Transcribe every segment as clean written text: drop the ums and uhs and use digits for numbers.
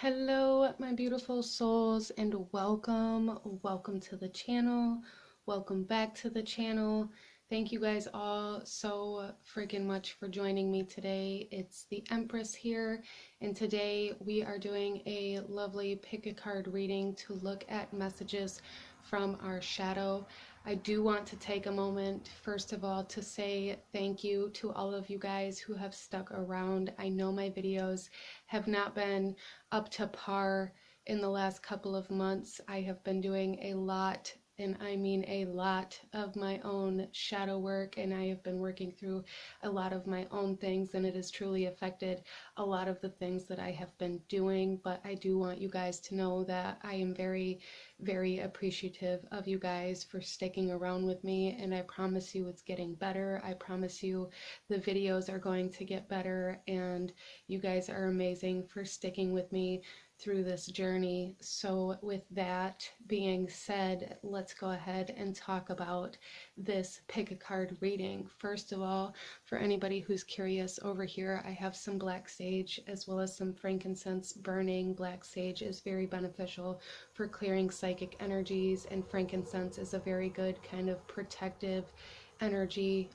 Hello, my beautiful souls, and welcome to the channel. Welcome back to the channel. Thank you guys all so freaking much for joining me today. It's the Empress here, and today we are doing a lovely pick a card reading to look at messages from our shadow. I do want to take a moment, first of all, to say thank you to all of you guys who have stuck around. I know my videos have not been up to par in the last couple of months. I have been doing a lot, and I mean a lot, of my own shadow work, and I have been working through a lot of my own things, and it has truly affected a lot of the things that I have been doing. But I do want you guys to know that I am very, very appreciative of you guys for sticking around with me, and I promise you it's getting better. I promise you the videos are going to get better, and you guys are amazing for sticking with me through this journey. So with that being said, let's go ahead and talk about this pick a card reading. First of all, for anybody who's curious, over here I have some black sage as well as some frankincense burning. Black sage is very beneficial for clearing psychic energies, and frankincense is a very good kind of protective energy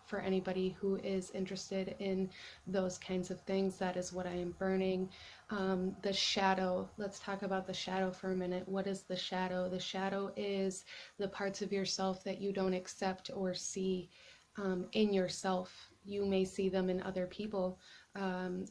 for anybody who is interested in those kinds of things. That is what I am burning. The shadow, let's talk about the shadow for a minute. What is the shadow? The shadow is the parts of yourself that you don't accept or see in yourself. You may see them in other people.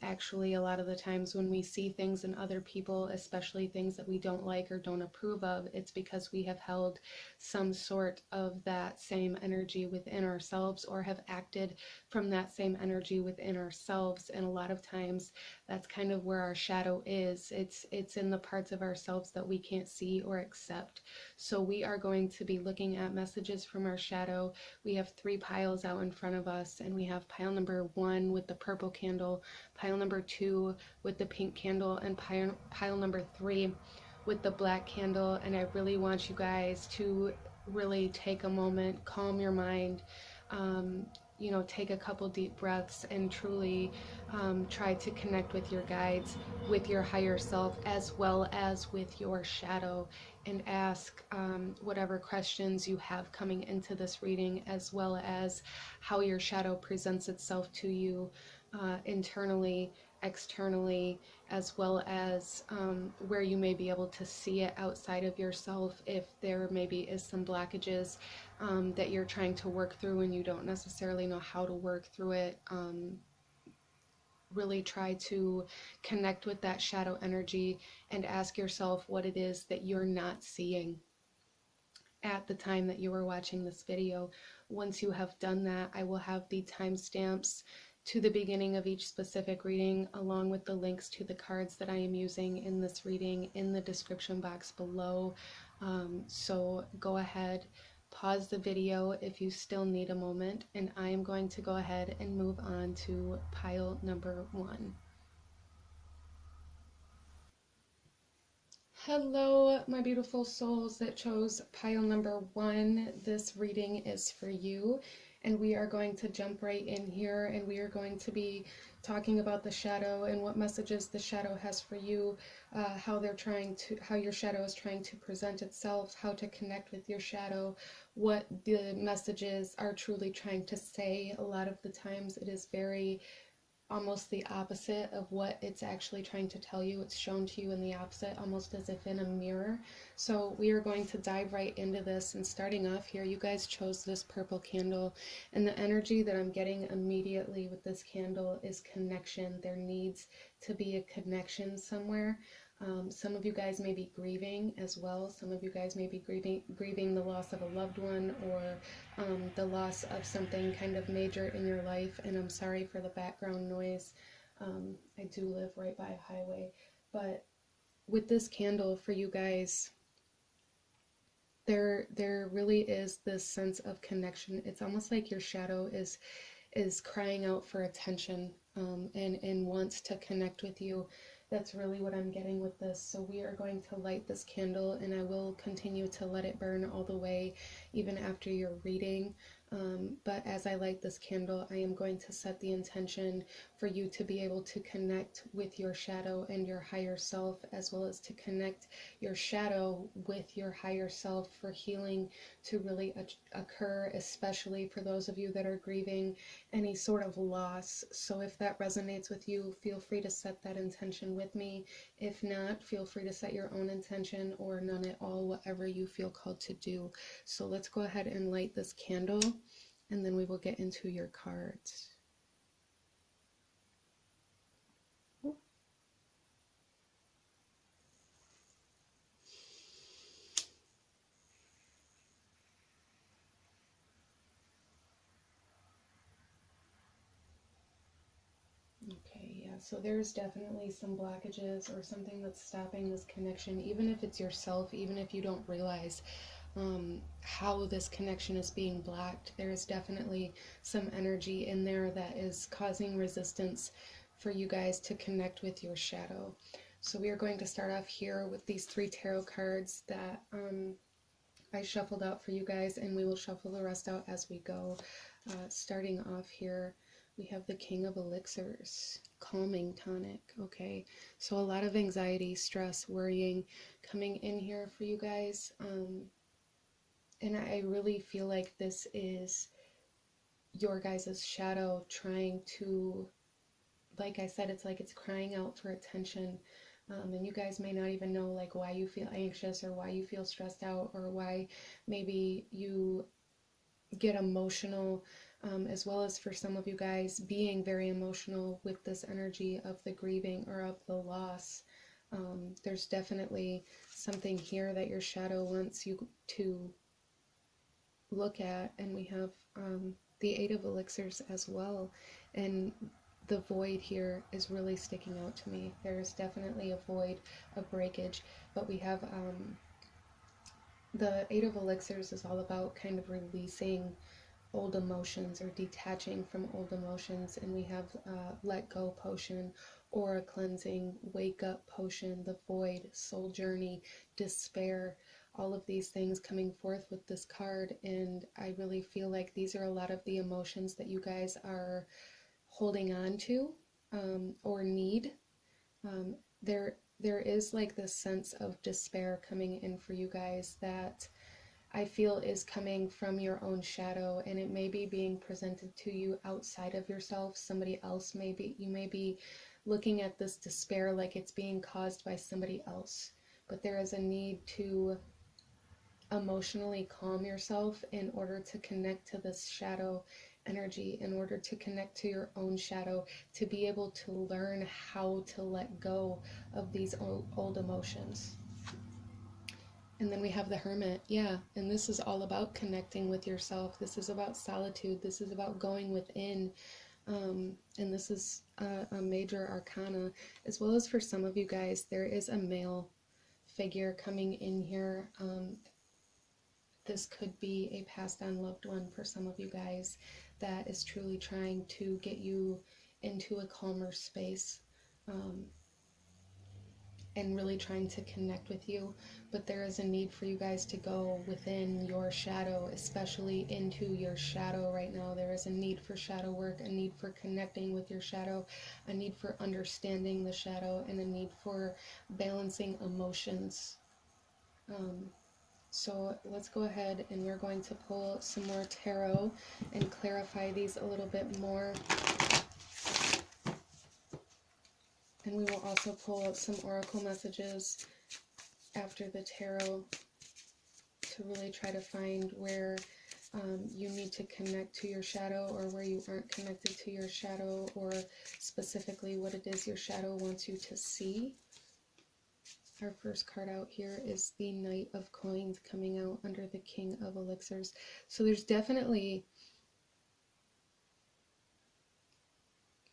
Actually, a lot of the times when we see things in other people, especially things that we don't like or don't approve of, it's because we have held some sort of that same energy within ourselves, or have acted from that same energy within ourselves. And a lot of times that's kind of where our shadow is. It's in the parts of ourselves that we can't see or accept. So we are going to be looking at messages from our shadow. We have three piles out in front of us, and we have pile number 1 with the purple candle, pile number 2 with the pink candle, and pile number 3 with the black candle. And I really want you guys to really take a moment, calm your mind, take a couple deep breaths, and truly try to connect with your guides, with your higher self, as well as with your shadow, and ask whatever questions you have coming into this reading, as well as how your shadow presents itself to you internally, externally, as well as where you may be able to see it outside of yourself, if there maybe is some blockages that you're trying to work through and you don't necessarily know how to work through it. Really try to connect with that shadow energy and ask yourself what it is that you're not seeing at the time that you are watching this video. Once you have done that, I will have the timestamps to the beginning of each specific reading, along with the links to the cards that I am using in this reading, in the description box below. So go ahead, pause the video if you still need a moment, and I am going to go ahead and move on to pile number 1. Hello, my beautiful souls that chose pile number 1. This reading is for you, and we are going to jump right in here, and we are going to be talking about the shadow and what messages the shadow has for you, how your shadow is trying to present itself, how to connect with your shadow, what the messages are truly trying to say. A lot of the times it is very almost the opposite of what it's actually trying to tell you. It's shown to you in the opposite, almost as if in a mirror. So we are going to dive right into this, and starting off here, you guys chose this purple candle, and the energy that I'm getting immediately with this candle is connection. There needs to be a connection somewhere. Some of you guys may be grieving as well. Some of you guys may be grieving the loss of a loved one, or the loss of something kind of major in your life. And I'm sorry for the background noise. I do live right by a highway. But with this candle for you guys, there really is this sense of connection. It's almost like your shadow is crying out for attention, and wants to connect with you. That's really what I'm getting with this. So we are going to light this candle, and I will continue to let it burn all the way, even after your reading. But as I light this candle, I am going to set the intention for you to be able to connect with your shadow and your higher self, as well as to connect your shadow with your higher self for healing to really occur, especially for those of you that are grieving any sort of loss. So if that resonates with you, feel free to set that intention with me. If not, feel free to set your own intention or none at all, whatever you feel called to do. So let's go ahead and light this candle, and then we will get into your cards. Okay, yeah, so there's definitely some blockages or something that's stopping this connection, even if it's yourself, even if you don't realize how this connection is being blocked. There is definitely some energy in there that is causing resistance for you guys to connect with your shadow. So we are going to start off here with these 3 tarot cards that I shuffled out for you guys, and we will shuffle the rest out as we go. Starting off here, we have the King of Elixirs, calming tonic. Okay, so a lot of anxiety, stress, worrying coming in here for you guys. And I really feel like this is your guys' shadow trying to, like I said, it's like it's crying out for attention. And you guys may not even know like why you feel anxious or why you feel stressed out or why maybe you get emotional, as well as for some of you guys being very emotional with this energy of the grieving or of the loss. There's definitely something here that your shadow wants you to look at, and we have the 8 of Elixirs as well, and the void here is really sticking out to me. There's definitely a void, a breakage, but we have the 8 of Elixirs is all about kind of releasing old emotions or detaching from old emotions, and we have let go potion, aura cleansing, wake up potion, the void, soul journey, despair, all of these things coming forth with this card. And I really feel like these are a lot of the emotions that you guys are holding on to, or need. There is like this sense of despair coming in for you guys that I feel is coming from your own shadow, and it may be being presented to you outside of yourself. Somebody else you may be looking at this despair like it's being caused by somebody else, but there is a need to emotionally calm yourself in order to connect to this shadow energy, in order to connect to your own shadow, to be able to learn how to let go of these old emotions. And then we have the Hermit, yeah, and this is all about connecting with yourself. This is about solitude. This is about going within, and this is a major arcana, as well as for some of you guys, there is a male figure coming in here. This could be a passed on loved one for some of you guys that is truly trying to get you into a calmer space. And really trying to connect with you, but there is a need for you guys to go within your shadow, especially into your shadow right now. There is a need for shadow work, a need for connecting with your shadow, a need for understanding the shadow, and a need for balancing emotions. So let's go ahead and we're going to pull some more tarot and clarify these a little bit more. And we will also pull out some oracle messages after the tarot to really try to find where you need to connect to your shadow, or where you aren't connected to your shadow, or specifically what it is your shadow wants you to see. Our first card out here is the Knight of Coins coming out under the King of Elixirs. So there's definitely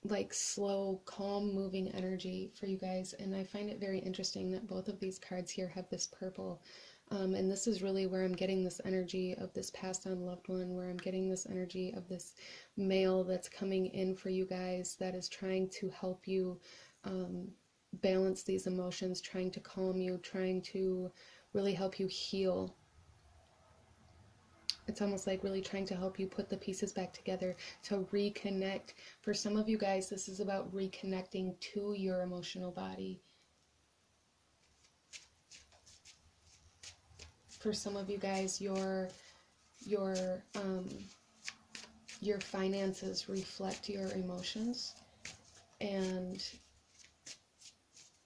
like slow, calm moving energy for you guys, and I find it very interesting that both of these cards here have this purple, and this is really where I'm getting this energy of this passed on loved one, where I'm getting this energy of this male that's coming in for you guys that is trying to help you balance these emotions, trying to calm you, trying to really help you heal. It's almost like really trying to help you put the pieces back together, to reconnect. For some of you guys, this is about reconnecting to your emotional body. For some of you guys, your finances reflect your emotions, and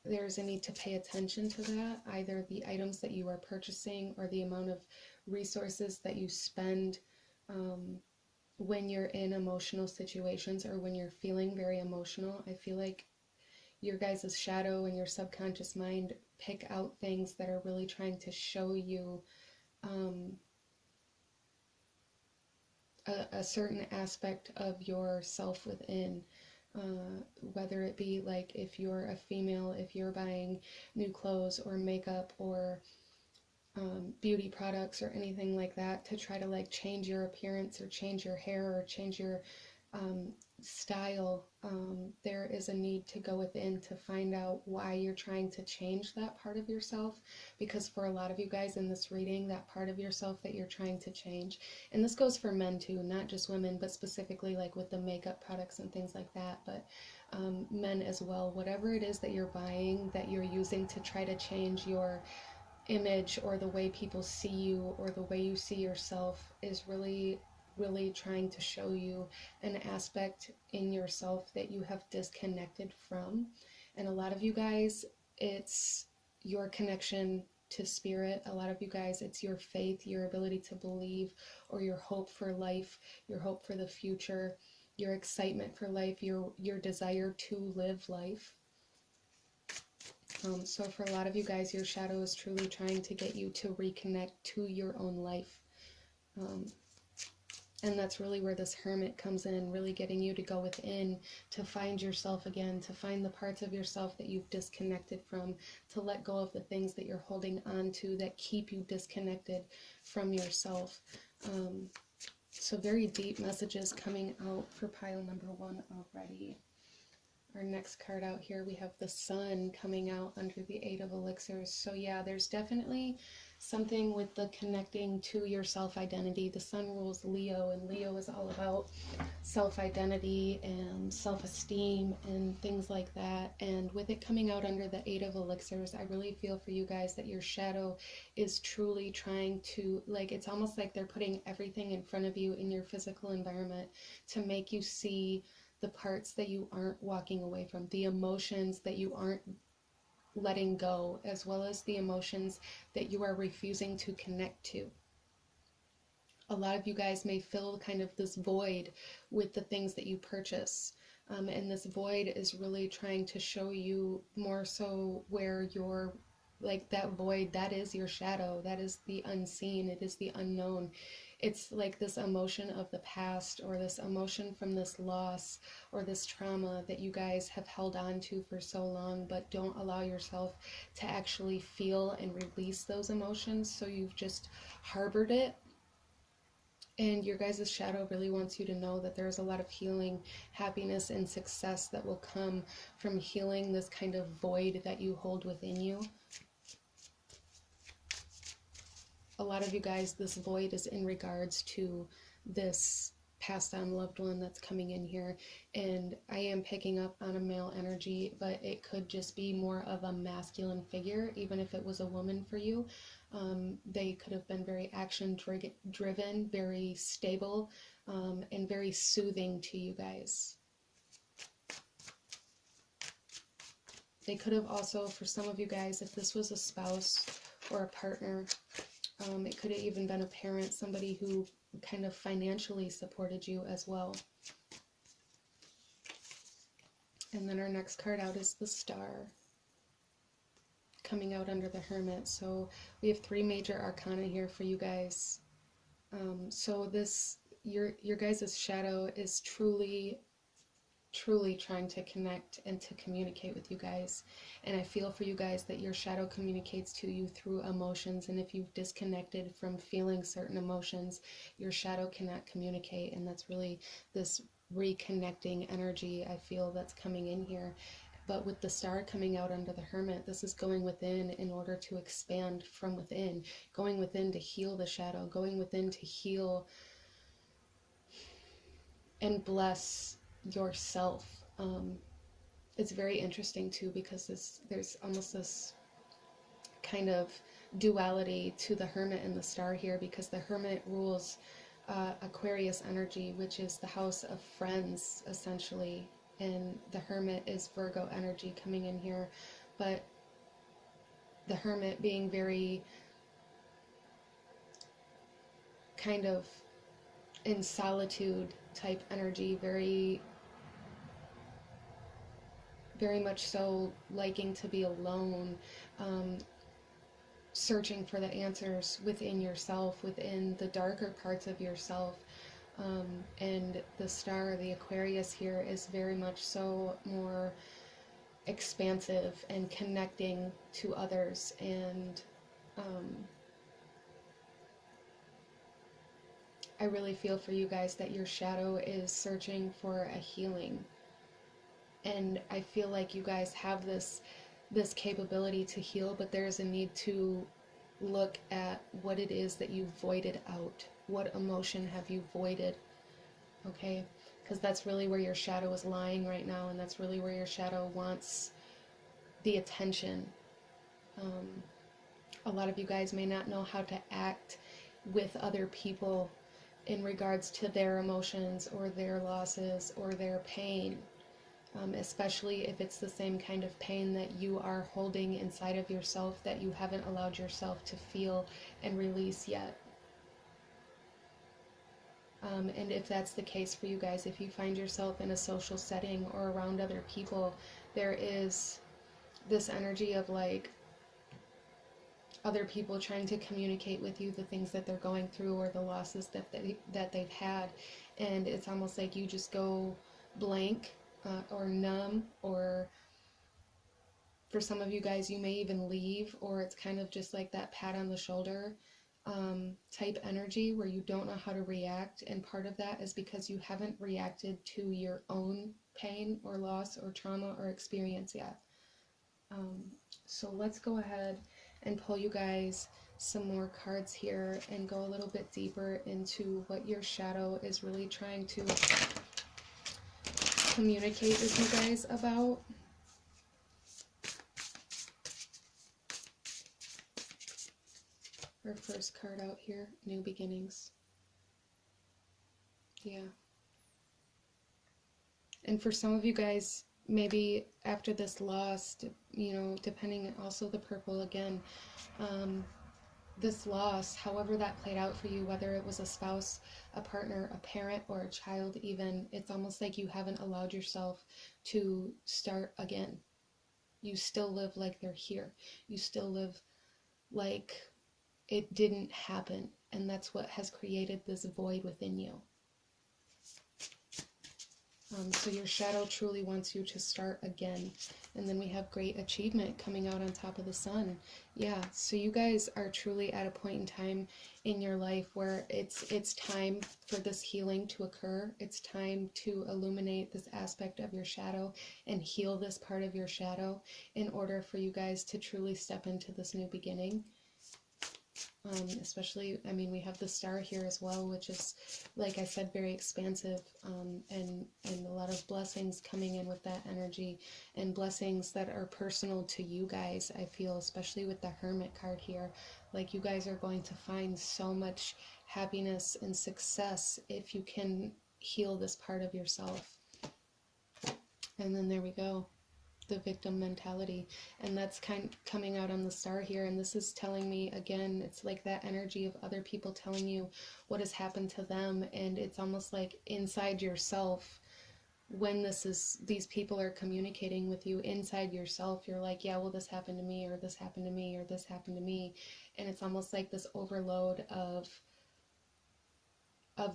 there's a need to pay attention to that, either the items that you are purchasing or the amount of resources that you spend when you're in emotional situations or when you're feeling very emotional. I feel like your guys' shadow and your subconscious mind pick out things that are really trying to show you a certain aspect of yourself within. Whether it be like if you're a female, if you're buying new clothes or makeup or beauty products or anything like that, to try to like change your appearance or change your hair or change your style, there is a need to go within to find out why you're trying to change that part of yourself, because for a lot of you guys in this reading, that part of yourself that you're trying to change, and this goes for men too, not just women, but specifically like with the makeup products and things like that, but men as well, whatever it is that you're buying, that you're using to try to change your image or the way people see you or the way you see yourself, is really trying to show you an aspect in yourself that you have disconnected from. And a lot of you guys, it's your connection to spirit. A lot of you guys, it's your faith, your ability to believe, or your hope for life, your hope for the future, your excitement for life, your desire to live life. So for a lot of you guys, your shadow is truly trying to get you to reconnect to your own life. And that's really where this Hermit comes in, really getting you to go within, to find yourself again, to find the parts of yourself that you've disconnected from, to let go of the things that you're holding on to that keep you disconnected from yourself. So very deep messages coming out for pile number 1 already. Our next card out here, we have the Sun coming out under the 8 of Elixirs. So yeah, there's definitely something with the connecting to your self-identity. The Sun rules Leo, and Leo is all about self-identity and self-esteem and things like that. And with it coming out under the 8 of Elixirs, I really feel for you guys that your shadow is truly trying to, like, it's almost like they're putting everything in front of you in your physical environment to make you see the parts that you aren't walking away from, the emotions that you aren't letting go, as well as the emotions that you are refusing to connect to. A lot of you guys may feel kind of this void with the things that you purchase. And this void is really trying to show you more so where you're, like, that void, that is your shadow, that is the unseen, it is the unknown. It's like this emotion of the past, or this emotion from this loss or this trauma that you guys have held on to for so long, but don't allow yourself to actually feel and release those emotions. So you've just harbored it. And your guys' shadow really wants you to know that there's a lot of healing, happiness, and success that will come from healing this kind of void that you hold within you. A lot of you guys, this void is in regards to this passed on loved one that's coming in here. And I am picking up on a male energy, but it could just be more of a masculine figure, even if it was a woman for you. They could have been very action driven, very stable, and very soothing to you guys. They could have also, for some of you guys, if this was a spouse or a partner, it could have even been a parent, somebody who kind of financially supported you as well. And then our next card out is the Star, coming out under the Hermit. So we have 3 major arcana here for you guys. So this, your guys' shadow is truly trying to connect and to communicate with you guys. And I feel for you guys that your shadow communicates to you through emotions, and if you've disconnected from feeling certain emotions, your shadow cannot communicate. And that's really this reconnecting energy I feel that's coming in here. But with the star coming out under the Hermit, this is going within in order to expand from within, going within to heal the shadow, going within to heal and bless yourself. It's very interesting too, because there's almost this kind of duality to the Hermit and the star here, because the Hermit rules Aquarius energy, which is the house of friends, essentially, and the Hermit is Virgo energy coming in here. But the Hermit being very kind of in solitude type energy, very much so liking to be alone, searching for the answers within yourself, within the darker parts of yourself. And the star, the Aquarius here, is very much so more expansive and connecting to others. And I really feel for you guys that your shadow is searching for a healing. And I feel like you guys have this capability to heal, but there's a need to look at what it is that you voided out. What emotion have you voided? Okay? Because that's really where your shadow is lying right now, and that's really where your shadow wants the attention. A lot of you guys may not know how to act with other people in regards to their emotions or their losses or their pain. Especially if it's the same kind of pain that you are holding inside of yourself that you haven't allowed yourself to feel and release yet. And if that's the case for you guys, if you find yourself in a social setting or around other people, there is this energy of like other people trying to communicate with you the things that they're going through or the losses that they've had, and it's almost like you just go blank. Or numb, or for some of you guys, you may even leave, or it's kind of just like that pat on the shoulder type energy where you don't know how to react. And part of that is because you haven't reacted to your own pain or loss or trauma or experience yet. So let's go ahead and pull you guys some more cards here and go a little bit deeper into what your shadow is really trying to communicate with you guys about. Our first card out here, new beginnings. Yeah. And for some of you guys, maybe after this loss, you know, depending, also the purple again, this loss, however that played out for you, whether it was a spouse, a partner, a parent, or a child even, it's almost like you haven't allowed yourself to start again. You still live like they're here. You still live like it didn't happen, and that's what has created this void within you. So your shadow truly wants you to start again. And then we have great achievement coming out on top of the sun. Yeah, so you guys are truly at a point in time in your life where it's time for this healing to occur. It's time to illuminate this aspect of your shadow and heal this part of your shadow in order for you guys to truly step into this new beginning. Especially, I mean, we have the star here as well, which is, like I said, very expansive, and a lot of blessings coming in with that energy, and blessings that are personal to you guys, I feel, especially with the Hermit card here. Like, you guys are going to find so much happiness and success if you can heal this part of yourself. And then there we go. The victim mentality, and that's kind of coming out on the star here, and this is telling me again, it's like that energy of other people telling you what has happened to them, and it's almost like inside yourself, when these people are communicating with you inside yourself, you're like, yeah, well, this happened to me, or this happened to me, or this happened to me, and it's almost like this overload of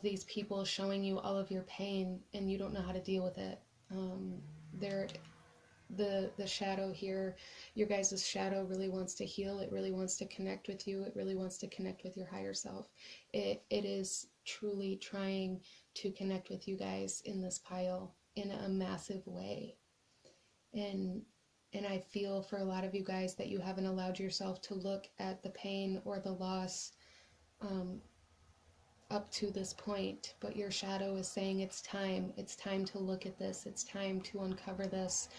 these people showing you all of your pain, and you don't know how to deal with it. The shadow here, your guys' shadow really wants to heal. It really wants to connect with you. It really wants to connect with your higher self. It is truly trying to connect with you guys in this pile in a massive way. and I feel for a lot of you guys that you haven't allowed yourself to look at the pain or the loss up to this point, but your shadow is saying it's time to look at this, it's time to uncover this,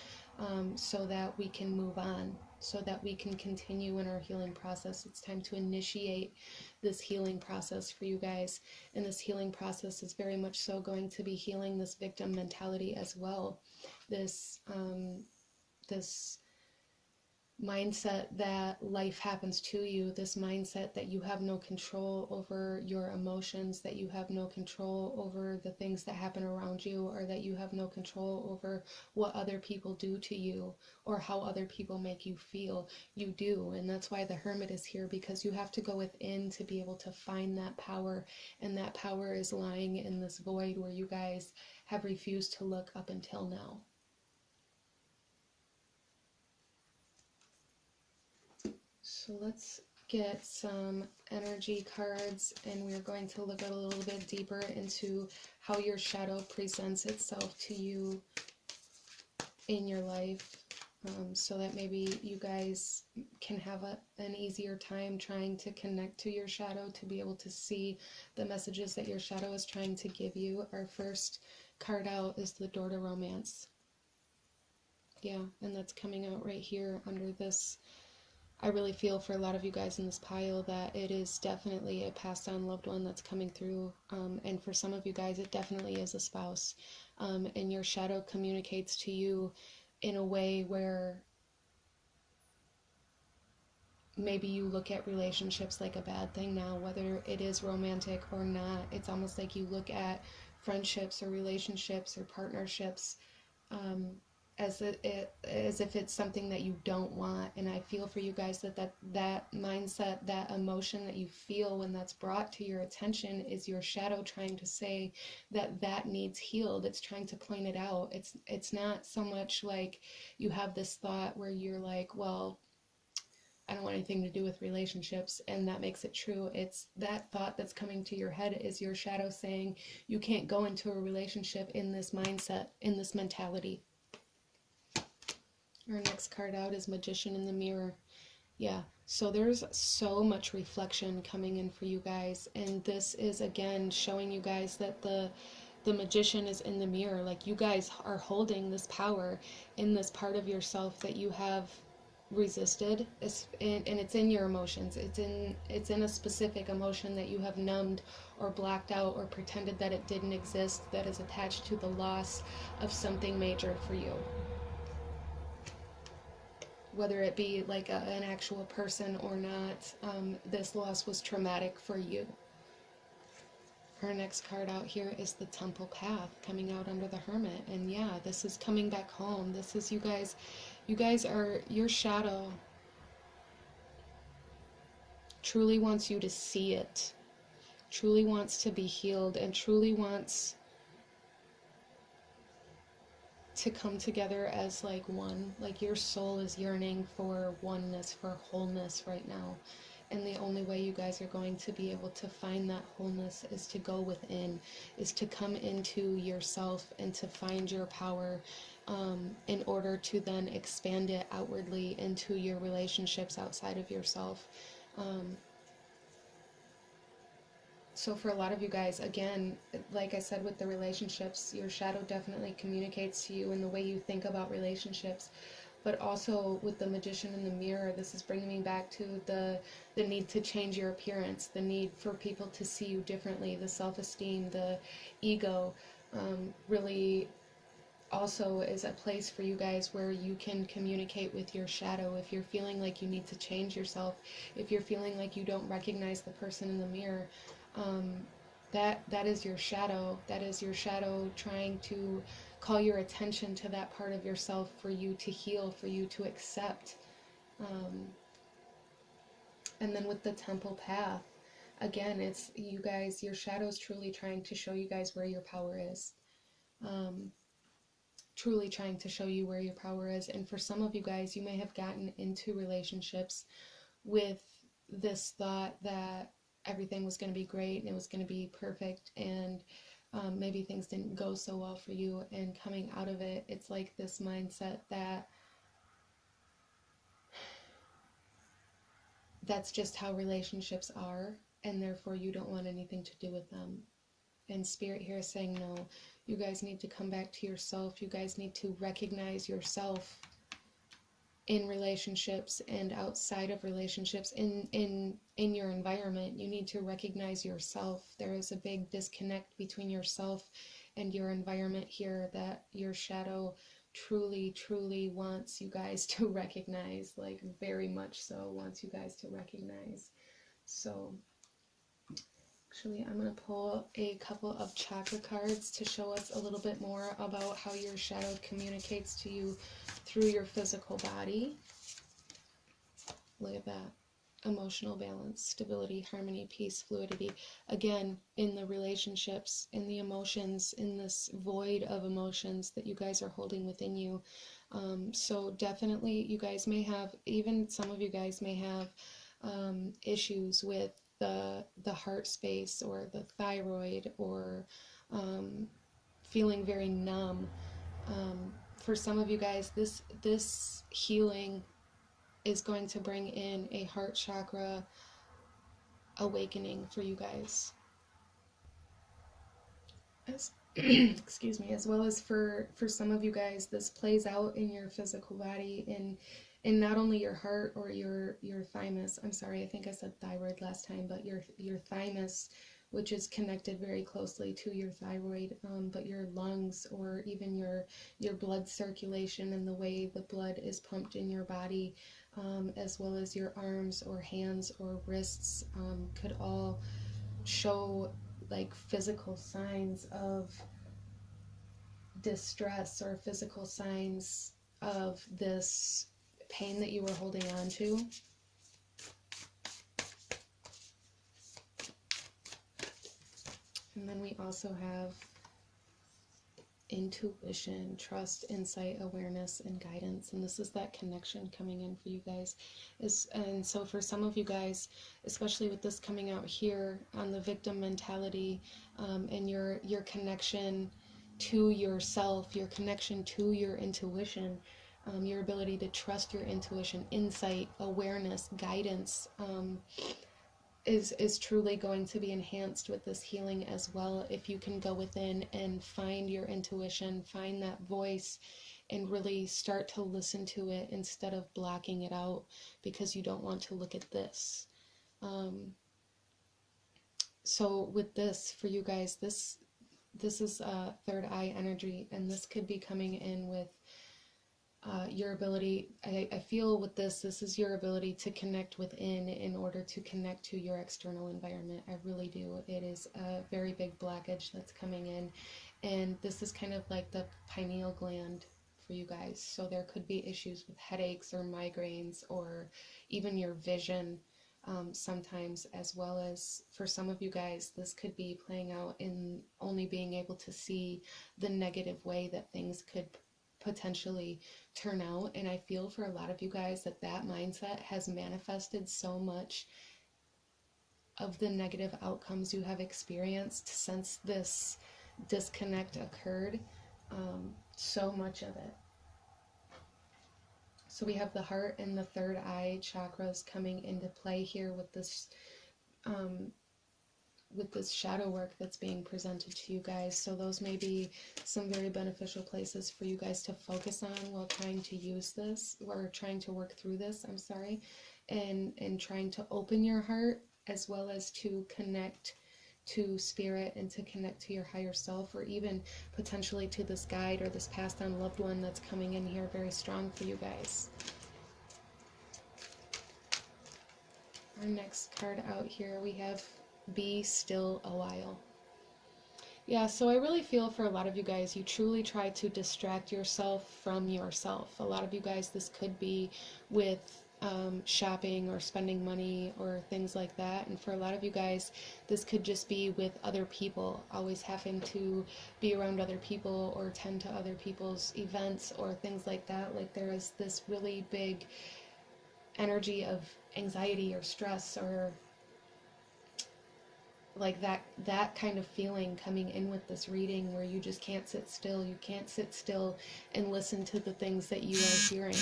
so that we can move on, so that we can continue in our healing process. It's time to initiate this healing process for you guys, and this healing process is very much so going to be healing this victim mentality as well, this this mindset that life happens to you, this mindset that you have no control over your emotions, that you have no control over the things that happen around you, or that you have no control over what other people do to you or how other people make you feel. You do, and that's why the Hermit is here, because you have to go within to be able to find that power, and that power is lying in this void where you guys have refused to look up until now. So let's get some energy cards, and we're going to look a little bit deeper into how your shadow presents itself to you in your life, so that maybe you guys can have an easier time trying to connect to your shadow, to be able to see the messages that your shadow is trying to give you. Our first card out is the Door to Romance. Yeah, and that's coming out right here under this. I really feel for a lot of you guys in this pile that it is definitely a passed on loved one that's coming through, and for some of you guys it definitely is a spouse, and your shadow communicates to you in a way where maybe you look at relationships like a bad thing now, whether it is romantic or not. It's almost like you look at friendships or relationships or partnerships as if it's something that you don't want. And I feel for you guys that mindset, that emotion that you feel when that's brought to your attention, is your shadow trying to say that needs healed. It's trying to point it out. It's not so much like you have this thought where you're like, well, I don't want anything to do with relationships, and that makes it true. It's that thought that's coming to your head is your shadow saying you can't go into a relationship in this mindset, in this mentality. Our next card out is Magician in the Mirror. Yeah, so there's so much reflection coming in for you guys, and this is again showing you guys that the magician is in the mirror. Like, you guys are holding this power in this part of yourself that you have resisted, and it's in your emotions. It's in a specific emotion that you have numbed or blacked out or pretended that it didn't exist, that is attached to the loss of something major for you. Whether it be like an actual person or not, this loss was traumatic for you. Our next card out here is the Temple Path, coming out under the Hermit. And yeah, this is coming back home. This is you guys are, your shadow truly wants you to see it, truly wants to be healed, and truly wants to come together as like one. Like, your soul is yearning for oneness, for wholeness right now. And the only way you guys are going to be able to find that wholeness is to go within, is to come into yourself and to find your power, in order to then expand it outwardly into your relationships outside of yourself. So for a lot of you guys, again, like I said with the relationships, your shadow definitely communicates to you in the way you think about relationships. But also with the Magician in the Mirror, this is bringing me back to the need to change your appearance, the need for people to see you differently, the self-esteem, the ego, really also is a place for you guys where you can communicate with your shadow. If you're feeling like you need to change yourself, if you're feeling like you don't recognize the person in the mirror, that is your shadow. That is your shadow trying to call your attention to that part of yourself for you to heal, for you to accept. And then with the Temple Path, again, it's you guys, your shadow's truly trying to show you guys where your power is. Truly trying to show you where your power is. And for some of you guys, you may have gotten into relationships with this thought that everything was going to be great and it was going to be perfect, and maybe things didn't go so well for you, and coming out of it, it's like this mindset that that's just how relationships are, and therefore you don't want anything to do with them. And Spirit here is saying, no, you guys need to come back to yourself. You guys need to recognize yourself in relationships and outside of relationships, in your environment. You need to recognize yourself. There is a big disconnect between yourself and your environment here that your shadow truly wants you guys to recognize, like very much so wants you guys to recognize. So actually, I'm going to pull a couple of chakra cards to show us a little bit more about how your shadow communicates to you through your physical body. Look at that. Emotional balance, stability, harmony, peace, fluidity. Again, in the relationships, in the emotions, in this void of emotions that you guys are holding within you. So definitely you guys may have, even some of you guys may have issues with the heart space or the thyroid, or feeling very numb. For some of you guys, this healing is going to bring in a heart chakra awakening for you guys. Excuse me, as well as for some of you guys, this plays out in your physical body, in not only your heart or your thymus. I'm sorry, I think I said thyroid last time, but your thymus, which is connected very closely to your thyroid, but your lungs, or even your blood circulation and the way the blood is pumped in your body, as well as your arms or hands or wrists, could all show like physical signs of distress, or physical signs of this pain that you were holding on to. And then we also have intuition, trust, insight, awareness, and guidance. And this is that connection coming in for you guys. And so for some of you guys, especially with this coming out here on the victim mentality, and your connection to yourself, your connection to your intuition, your ability to trust your intuition, insight, awareness, guidance, is truly going to be enhanced with this healing as well, if you can go within and find your intuition, find that voice, and really start to listen to it instead of blocking it out because you don't want to look at this. So with this, for you guys, this is third eye energy, and this could be coming in with your ability. I feel with this is your ability to connect within in order to connect to your external environment. I really do. It is a very big blockage that's coming in, and this is kind of like the pineal gland for you guys. So there could be issues with headaches or migraines, or even your vision sometimes, as well as for some of you guys, this could be playing out in only being able to see the negative way that things could potentially turn out. And I feel for a lot of you guys that mindset has manifested so much of the negative outcomes you have experienced since this disconnect occurred. So much of it. So we have the heart and the third eye chakras coming into play here with this shadow work that's being presented to you guys. So those may be some very beneficial places for you guys to focus on while trying to use this, or trying to work through this, I'm sorry, and trying to open your heart, as well as to connect to spirit and to connect to your higher self, or even potentially to this guide or this passed on loved one that's coming in here very strong for you guys. Our next card out here, we have Be Still a While. Yeah, so I really feel for a lot of you guys, you truly try to distract yourself from yourself. A lot of you guys, this could be with shopping or spending money or things like that. And for a lot of you guys, this could just be with other people, always having to be around other people or attend to other people's events or things like that. Like there is this really big energy of anxiety or stress, or like that kind of feeling coming in with this reading, where you just can't sit still. You can't sit still and listen to the things that you are hearing.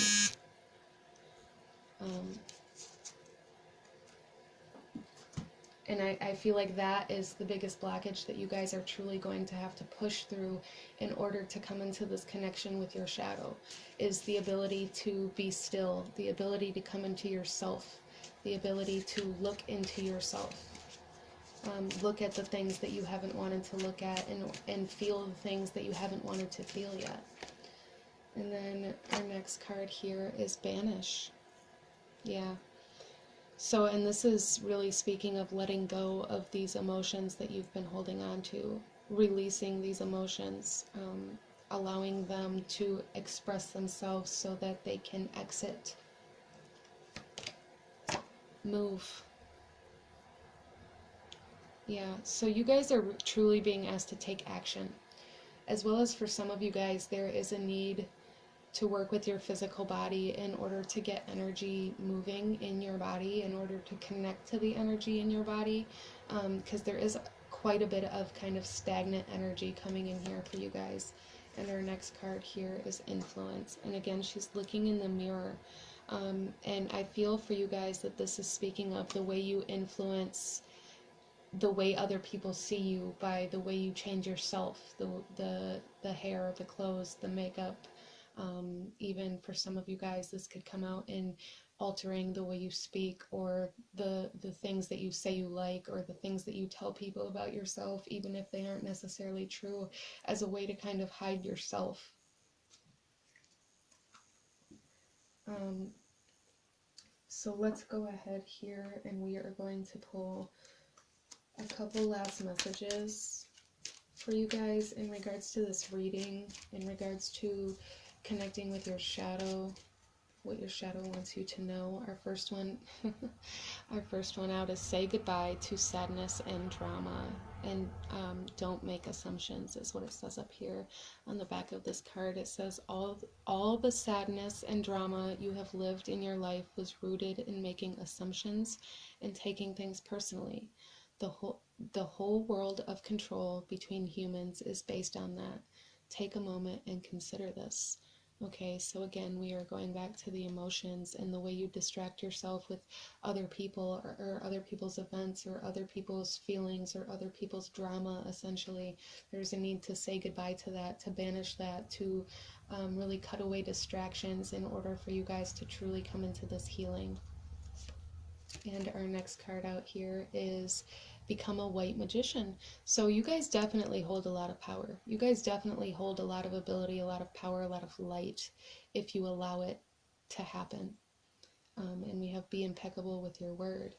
And I feel like that is the biggest blockage that you guys are truly going to have to push through in order to come into this connection with your shadow, is the ability to be still, the ability to come into yourself, the ability to look into yourself. Look at the things that you haven't wanted to look at, and feel the things that you haven't wanted to feel yet. And then our next card here is Banish. Yeah. So, and this is really speaking of letting go of these emotions that you've been holding on to, releasing these emotions, allowing them to express themselves so that they can exit, move. Yeah, so you guys are truly being asked to take action. As well as for some of you guys, there is a need to work with your physical body in order to get energy moving in your body, in order to connect to the energy in your body, because there is quite a bit of kind of stagnant energy coming in here for you guys. And our next card here is Influence. And again, she's looking in the mirror. And I feel for you guys that this is speaking of the way you influence the way other people see you, by the way you change yourself, the hair, the clothes, the makeup. Even for some of you guys, this could come out in altering the way you speak, or the things that you say you like, or the things that you tell people about yourself, even if they aren't necessarily true, as a way to kind of hide yourself. So let's go ahead here, and we are going to pull a couple last messages for you guys in regards to this reading, in regards to connecting with your shadow, what your shadow wants you to know. Our first one our first one out is say goodbye to sadness and drama, and don't make assumptions, is what it says up here on the back of this card. It says all the sadness and drama you have lived in your life was rooted in making assumptions and taking things personally. The whole world of control between humans is based on that. Take a moment and consider this. Okay, so again, we are going back to the emotions and the way you distract yourself with other people, or other people's events, or other people's feelings, or other people's drama, essentially. There's a need to say goodbye to that, to banish that, to really cut away distractions in order for you guys to truly come into this healing. And our next card out here is Become a White Magician. So you guys definitely hold a lot of power. You guys definitely hold a lot of ability, a lot of power, a lot of light, if you allow it to happen. And we have be impeccable with your word.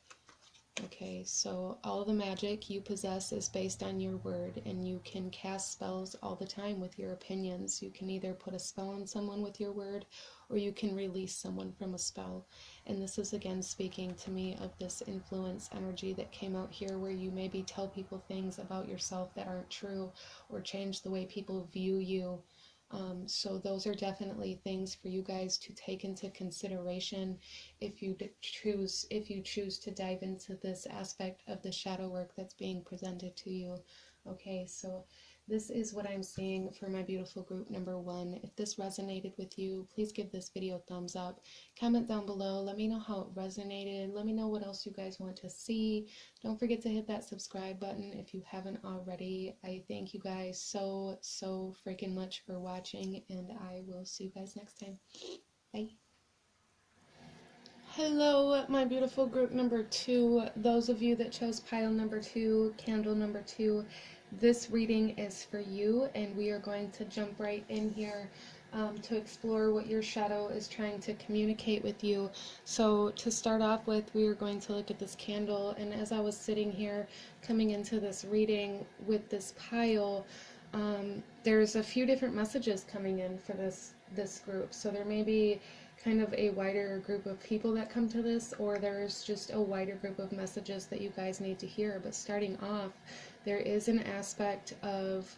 Okay, so all the magic you possess is based on your word, and you can cast spells all the time with your opinions. You can either put a spell on someone with your word, or you can release someone from a spell. And this is again speaking to me of this influence energy that came out here, where you maybe tell people things about yourself that aren't true, or change the way people view you. So those are definitely things for you guys to take into consideration if you choose to dive into this aspect of the shadow work that's being presented to you. Okay, so this is what I'm seeing for my beautiful group number 1. If this resonated with you, please give this video a thumbs up. Comment down below. Let me know how it resonated. Let me know what else you guys want to see. Don't forget to hit that subscribe button if you haven't already. I thank you guys so freaking much for watching, and I will see you guys next time. Bye. Hello, my beautiful group number 2. Those of you that chose pile number 2, candle number 2, this reading is for you, and we are going to jump right in here to explore what your shadow is trying to communicate with you. So to start off with, we are going to look at this candle, and as I was sitting here coming into this reading with this pile, there's a few different messages coming in for this group. So there may be kind of a wider group of people that come to this, or there's just a wider group of messages that you guys need to hear. But starting off, there is an aspect of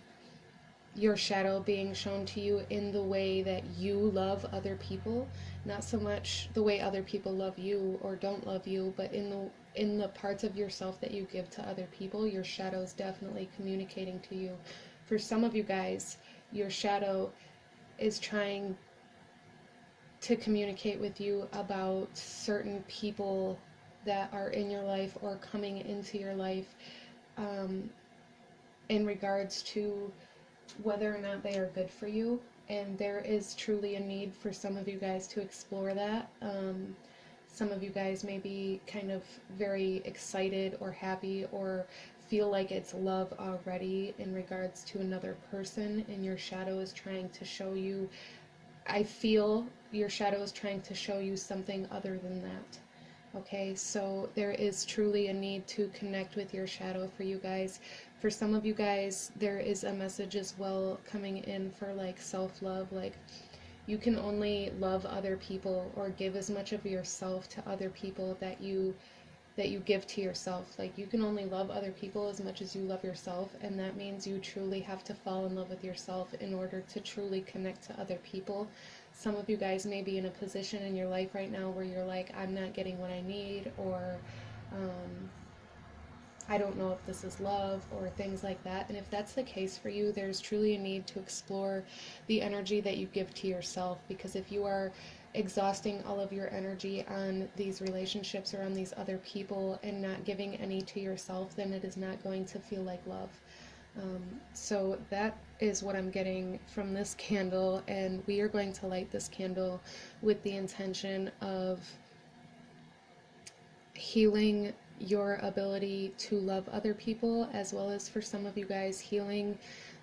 your shadow being shown to you in the way that you love other people, not so much the way other people love you or don't love you, but in the parts of yourself that you give to other people, your shadow is definitely communicating to you. For some of you guys, your shadow is trying to communicate with you about certain people that are in your life or coming into your life, in regards to whether or not they are good for you. And there is truly a need for some of you guys to explore that. Some of you guys may be kind of very excited or happy or feel like it's love already in regards to another person, and your shadow is trying to show you, I feel your shadow is trying to show you something other than that. Okay, so there is truly a need to connect with your shadow for you guys. For some of you guys, there is a message as well coming in for like self-love, like you can only love other people or give as much of yourself to other people that you give to yourself. Like you can only love other people as much as you love yourself, and that means you truly have to fall in love with yourself in order to truly connect to other people. Some of you guys may be in a position in your life right now where you're like, I'm not getting what I need, or I don't know if this is love, or things like that. And if that's the case for you, there's truly a need to explore the energy that you give to yourself, because if you are exhausting all of your energy on these relationships or on these other people and not giving any to yourself, then it is not going to feel like love. So that is what I'm getting from this candle, and we are going to light this candle with the intention of healing your ability to love other people, as well as for some of you guys, healing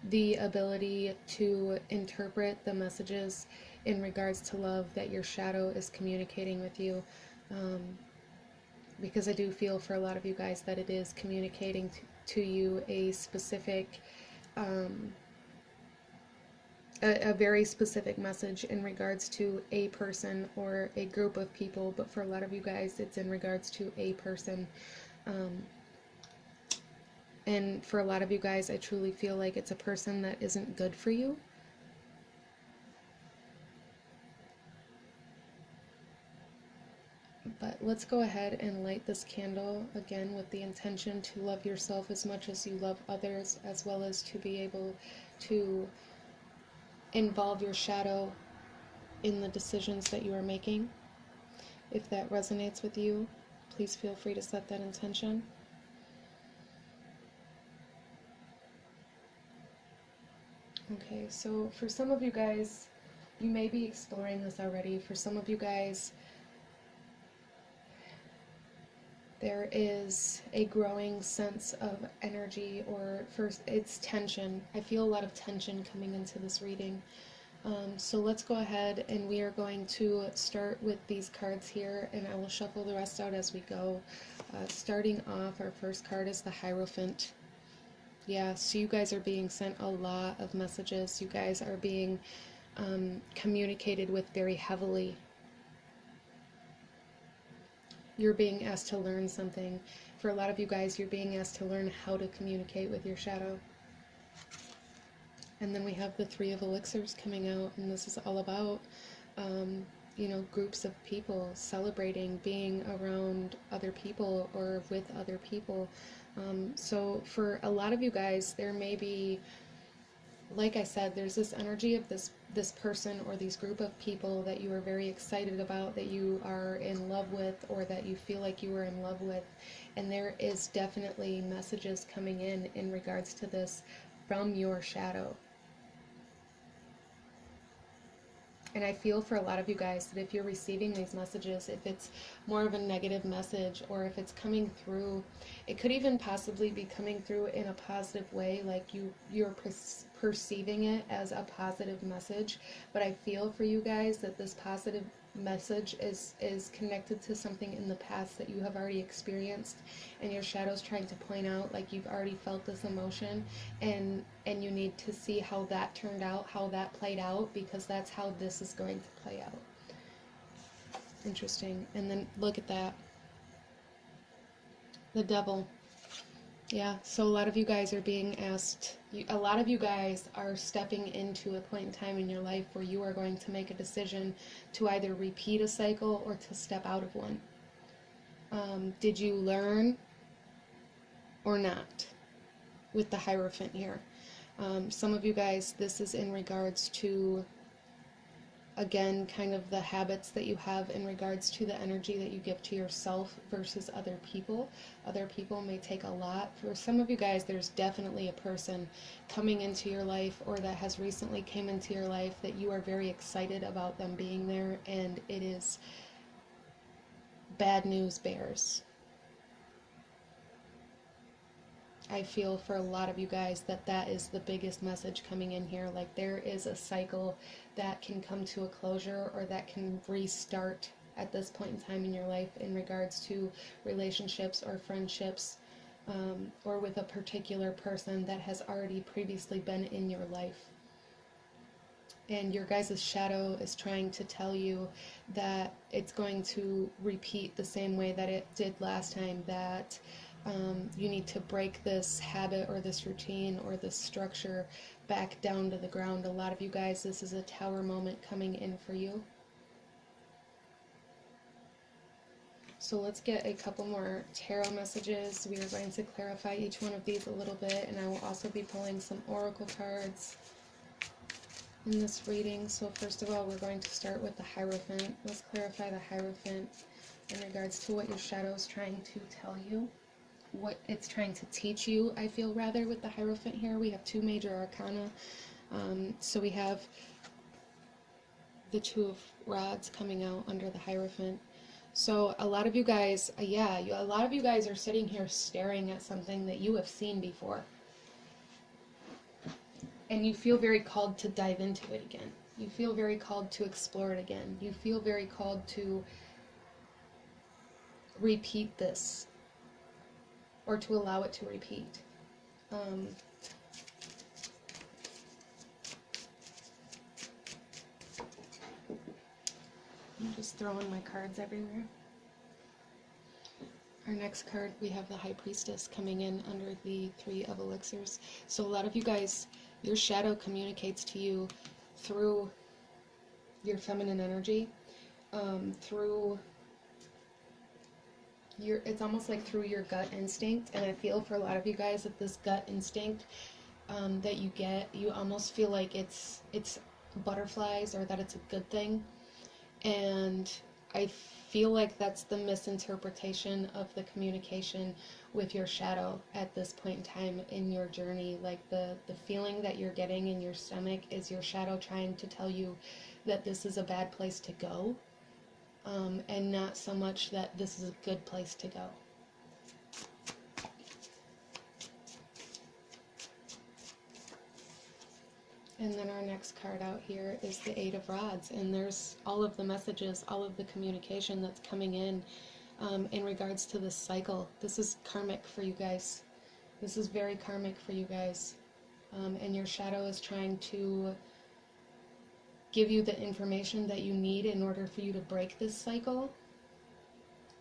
the ability to interpret the messages in regards to love that your shadow is communicating with you. Because I do feel for a lot of you guys that it is communicating to you a specific, a very specific message in regards to a person or a group of people, but for a lot of you guys, it's in regards to a person. And for a lot of you guys, I truly feel like it's a person that isn't good for you. But let's go ahead and light this candle again with the intention to love yourself as much as you love others, as well as to be able to involve your shadow in the decisions that you are making. If that resonates with you, please feel free to set that intention. Okay, so for some of you guys, you may be exploring this already. For some of you guys, there is a growing sense of energy, or first it's tension. I feel a lot of tension coming into this reading. So let's go ahead and we are going to start with these cards here, and I will shuffle the rest out as we go. Starting off, our first card is the Hierophant. Yeah, so you guys are being sent a lot of messages. You guys are being communicated with very heavily. You're being asked to learn something. For a lot of you guys, you're being asked to learn how to communicate with your shadow. And then we have the Three of Elixirs coming out, and this is all about, you know, groups of people celebrating, being around other people or with other people. So for a lot of you guys, there may be, like I said, there's this energy of this person or these group of people that you are very excited about, that you are in love with, or that you feel like you are in love with. And there is definitely messages coming in regards to this from your shadow. And I feel for a lot of you guys that if you're receiving these messages, if it's more of a negative message, or if it's coming through, it could even possibly be coming through in a positive way, like you're perceiving it as a positive message. But I feel for you guys that this positive message is connected to something in the past that you have already experienced, and your shadow's trying to point out, like, you've already felt this emotion, and you need to see how that turned out, how that played out, because that's how this is going to play out. Interesting. And then look at that, the Devil. Yeah, so a lot of you guys are being asked, a lot of you guys are stepping into a point in time in your life where you are going to make a decision to either repeat a cycle or to step out of one. Did you learn or not with the Hierophant here? Some of you guys, this is in regards to, again, kind of the habits that you have in regards to the energy that you give to yourself versus other people. Other people may take a lot. For some of you guys, there's definitely a person coming into your life or that has recently came into your life that you are very excited about them being there, and it is bad news bears. I feel for a lot of you guys that that is the biggest message coming in here. Like, there is a cycle that can come to a closure or that can restart at this point in time in your life in regards to relationships or friendships, or with a particular person that has already previously been in your life. And your guys' shadow is trying to tell you that it's going to repeat the same way that it did last time, that you need to break this habit or this routine or this structure back down to the ground. A lot of you guys, this is a tower moment coming in for you. So let's get a couple more tarot messages. We are going to clarify each one of these a little bit, and I will also be pulling some oracle cards in this reading. So first of all, we're going to start with the Hierophant. Let's clarify the Hierophant in regards to what your shadow is trying to tell you, what it's trying to teach you, I feel, rather, with the Hierophant here. We have two major arcana. So we have the Two of Rods coming out under the Hierophant. So a lot of you guys, a lot of you guys are sitting here staring at something that you have seen before. And you feel very called to dive into it again. You feel very called to explore it again. You feel very called to repeat this, or to allow it to repeat. I'm just throwing my cards everywhere. Our next card, we have the High Priestess coming in under the Three of Elixirs. So a lot of you guys, your shadow communicates to you through your feminine energy, through your, it's almost like through your gut instinct. And I feel for a lot of you guys that this gut instinct that you get, you almost feel like it's butterflies, or that it's a good thing. And I feel like that's the misinterpretation of the communication with your shadow at this point in time in your journey. Like, the feeling that you're getting in your stomach is your shadow trying to tell you that this is a bad place to go, and not so much that this is a good place to go. And then our next card out here is the Eight of Rods, and there's all of the messages, all of the communication that's coming in regards to this cycle. This is karmic for you guys. This is very karmic for you guys. And your shadow is trying to give you the information that you need in order for you to break this cycle.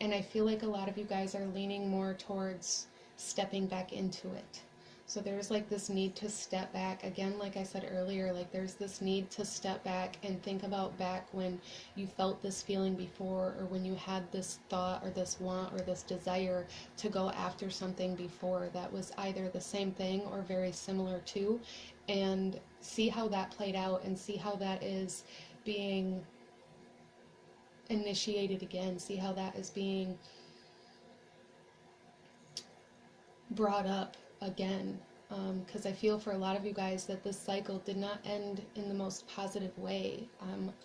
And I feel like a lot of you guys are leaning more towards stepping back into it. So there's like this need to step back. Again, like I said earlier, like there's this need to step back and think about back when you felt this feeling before, or when you had this thought or this want or this desire to go after something before that was either the same thing or very similar to, and see how that played out and see how that is being initiated again. See how that is being brought up again, because I feel for a lot of you guys that this cycle did not end in the most positive way.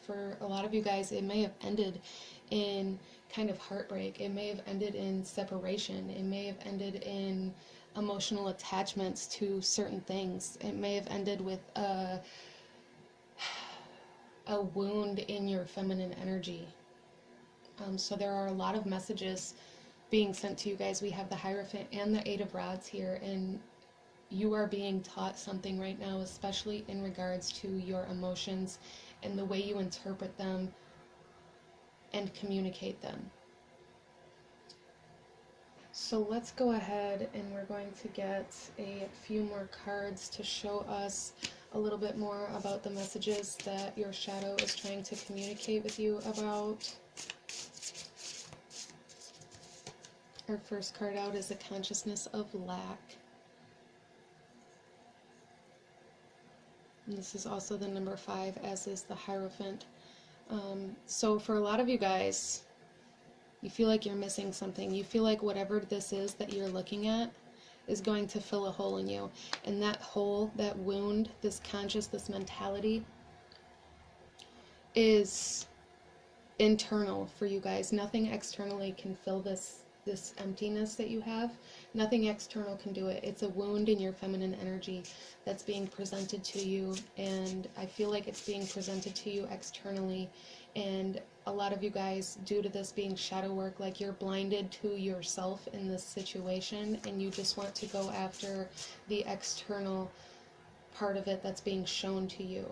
For a lot of you guys, it may have ended in kind of heartbreak. It may have ended in separation. It may have ended in emotional attachments to certain things. It may have ended with a wound in your feminine energy. So there are a lot of messages being sent to you guys. We have the Hierophant and the Eight of Rods here, and you are being taught something right now, especially in regards to your emotions and the way you interpret them and communicate them. So let's go ahead and we're going to get a few more cards to show us a little bit more about the messages that your shadow is trying to communicate with you about. Our first card out is the consciousness of lack. And this is also the number 5, as is the Hierophant. So for a lot of you guys, you feel like you're missing something. You feel like whatever this is that you're looking at is going to fill a hole in you. And that hole, that wound, this this mentality is internal for you guys. Nothing externally can fill this emptiness that you have. Nothing external can do it. It's a wound in your feminine energy that's being presented to you, and I feel like it's being presented to you externally. And a lot of you guys, due to this being shadow work, like you're blinded to yourself in this situation, and you just want to go after the external part of it that's being shown to you.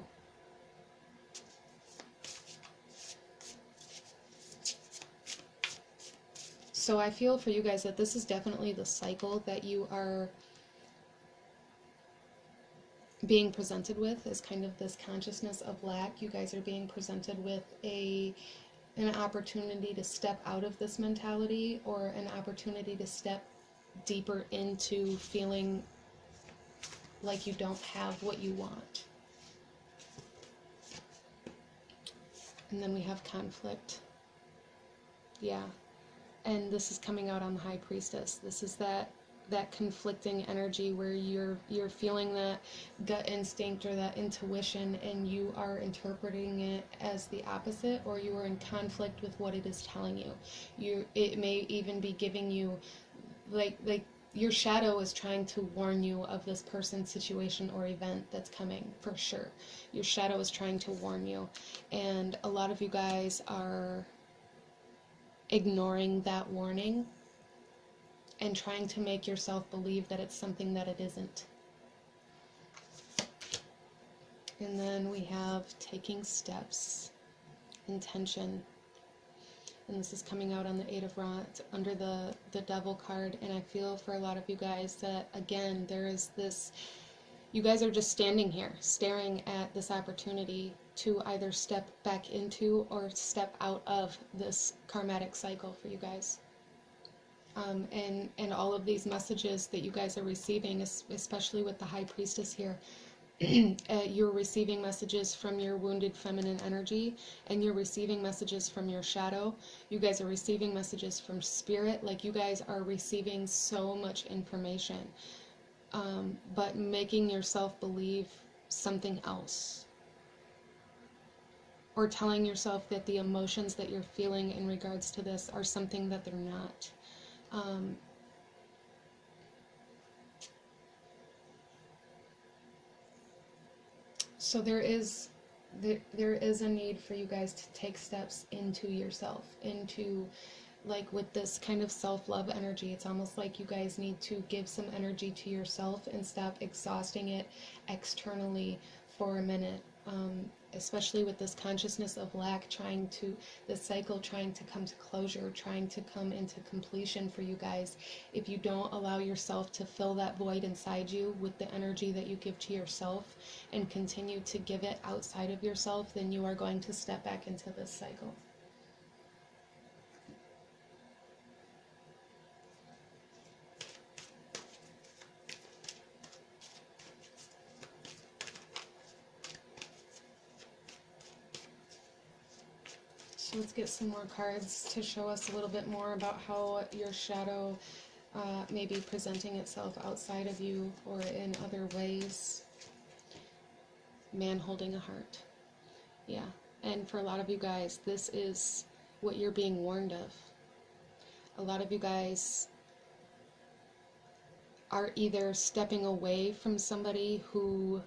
So I feel for you guys that this is definitely the cycle that you are being presented with, is kind of this consciousness of lack. You guys are being presented with an opportunity to step out of this mentality, or an opportunity to step deeper into feeling like you don't have what you want. And then we have conflict. Yeah. And this is coming out on the High Priestess. This is that conflicting energy where you're feeling that gut instinct or that intuition, and you are interpreting it as the opposite, or you are in conflict with what it is telling you. It may even be giving you like your shadow is trying to warn you of this person, situation, or event that's coming, for sure. Your shadow is trying to warn you, and a lot of you guys are ignoring that warning and trying to make yourself believe that it's something that it isn't. And then we have taking steps, intention. And this is coming out on the 8 of Rods under the Devil card. And I feel for a lot of you guys that, again, there is this, you guys are just standing here staring at this opportunity to either step back into or step out of this karmatic cycle for you guys. And all of these messages that you guys are receiving, especially with the High Priestess here, you're receiving messages from your wounded feminine energy, and you're receiving messages from your shadow. You guys are receiving messages from spirit. Like, you guys are receiving so much information, but making yourself believe something else, or telling yourself that the emotions that you're feeling in regards to this are something that they're not. So there is a need for you guys to take steps into yourself, into, like, with this kind of self-love energy. It's almost like you guys need to give some energy to yourself and stop exhausting it externally for a minute. Especially with this consciousness of lack, this cycle trying to come to closure, trying to come into completion for you guys. If you don't allow yourself to fill that void inside you with the energy that you give to yourself, and continue to give it outside of yourself, then you are going to step back into this cycle. So let's get some more cards to show us a little bit more about how your shadow may be presenting itself outside of you or in other ways. Man holding a heart. Yeah. And for a lot of you guys, this is what you're being warned of. A lot of you guys are either stepping away from somebody who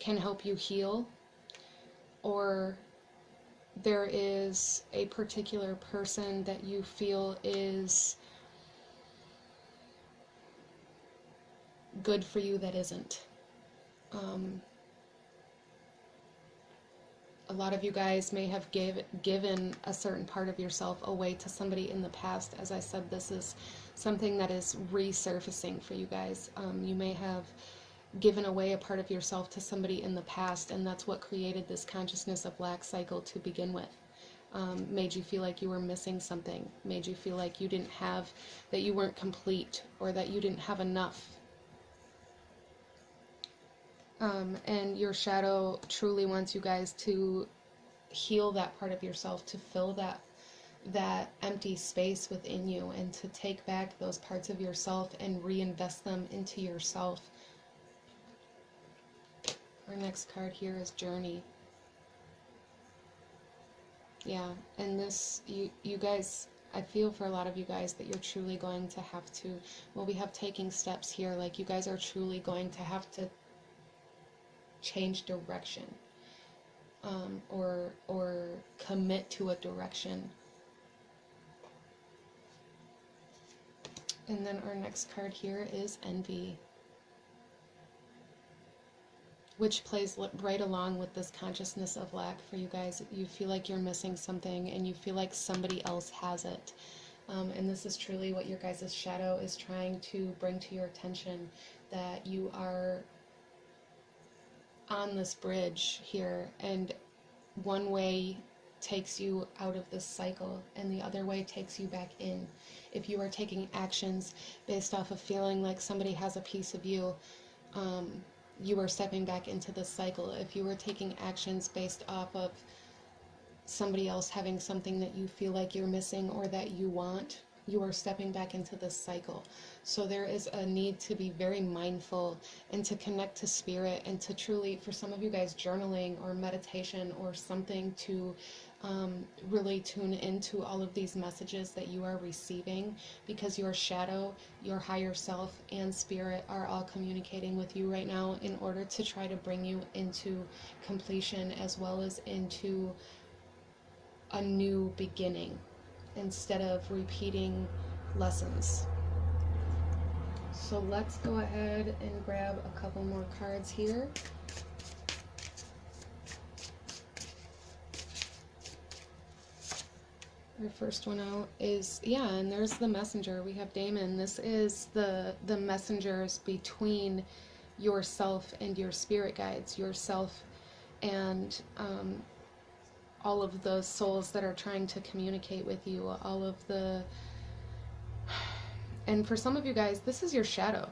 can help you heal, or there is a particular person that you feel is good for you that isn't. A lot of you guys may have given a certain part of yourself away to somebody in the past. As I said, this is something that is resurfacing for you guys. You may have given away a part of yourself to somebody in the past, and that's what created this consciousness of lack cycle to begin with. Made you feel like you were missing something, made you feel like you didn't have, that you weren't complete, or that you didn't have enough. And your shadow truly wants you guys to heal that part of yourself, to fill that empty space within you, and to take back those parts of yourself and reinvest them into yourself. Our next card here is Journey. Yeah, and this, you guys, I feel for a lot of you guys that you're truly going to have to, well, we have taking steps here, like you guys are truly going to have to change direction, or commit to a direction. And then our next card here is Envy, which plays right along with this consciousness of lack for you guys. You feel like you're missing something, and you feel like somebody else has it. And this is truly what your guys' shadow is trying to bring to your attention, that you are on this bridge here, and one way takes you out of this cycle, and the other way takes you back in. If you are taking actions based off of feeling like somebody has a piece of you, you are stepping back into this cycle. If you are taking actions based off of somebody else having something that you feel like you're missing or that you want, you are stepping back into this cycle. So there is a need to be very mindful and to connect to spirit, and to truly, for some of you guys, journaling or meditation or something to really tune into all of these messages that you are receiving, because your shadow, your higher self, and spirit are all communicating with you right now in order to try to bring you into completion, as well as into a new beginning, instead of repeating lessons. So let's go ahead and grab a couple more cards here. Our first one out is, yeah, and there's the messenger. We have Damon. This is the messengers between yourself and your spirit guides, yourself and all of those souls that are trying to communicate with you, all of the, and for some of you guys, this is your shadow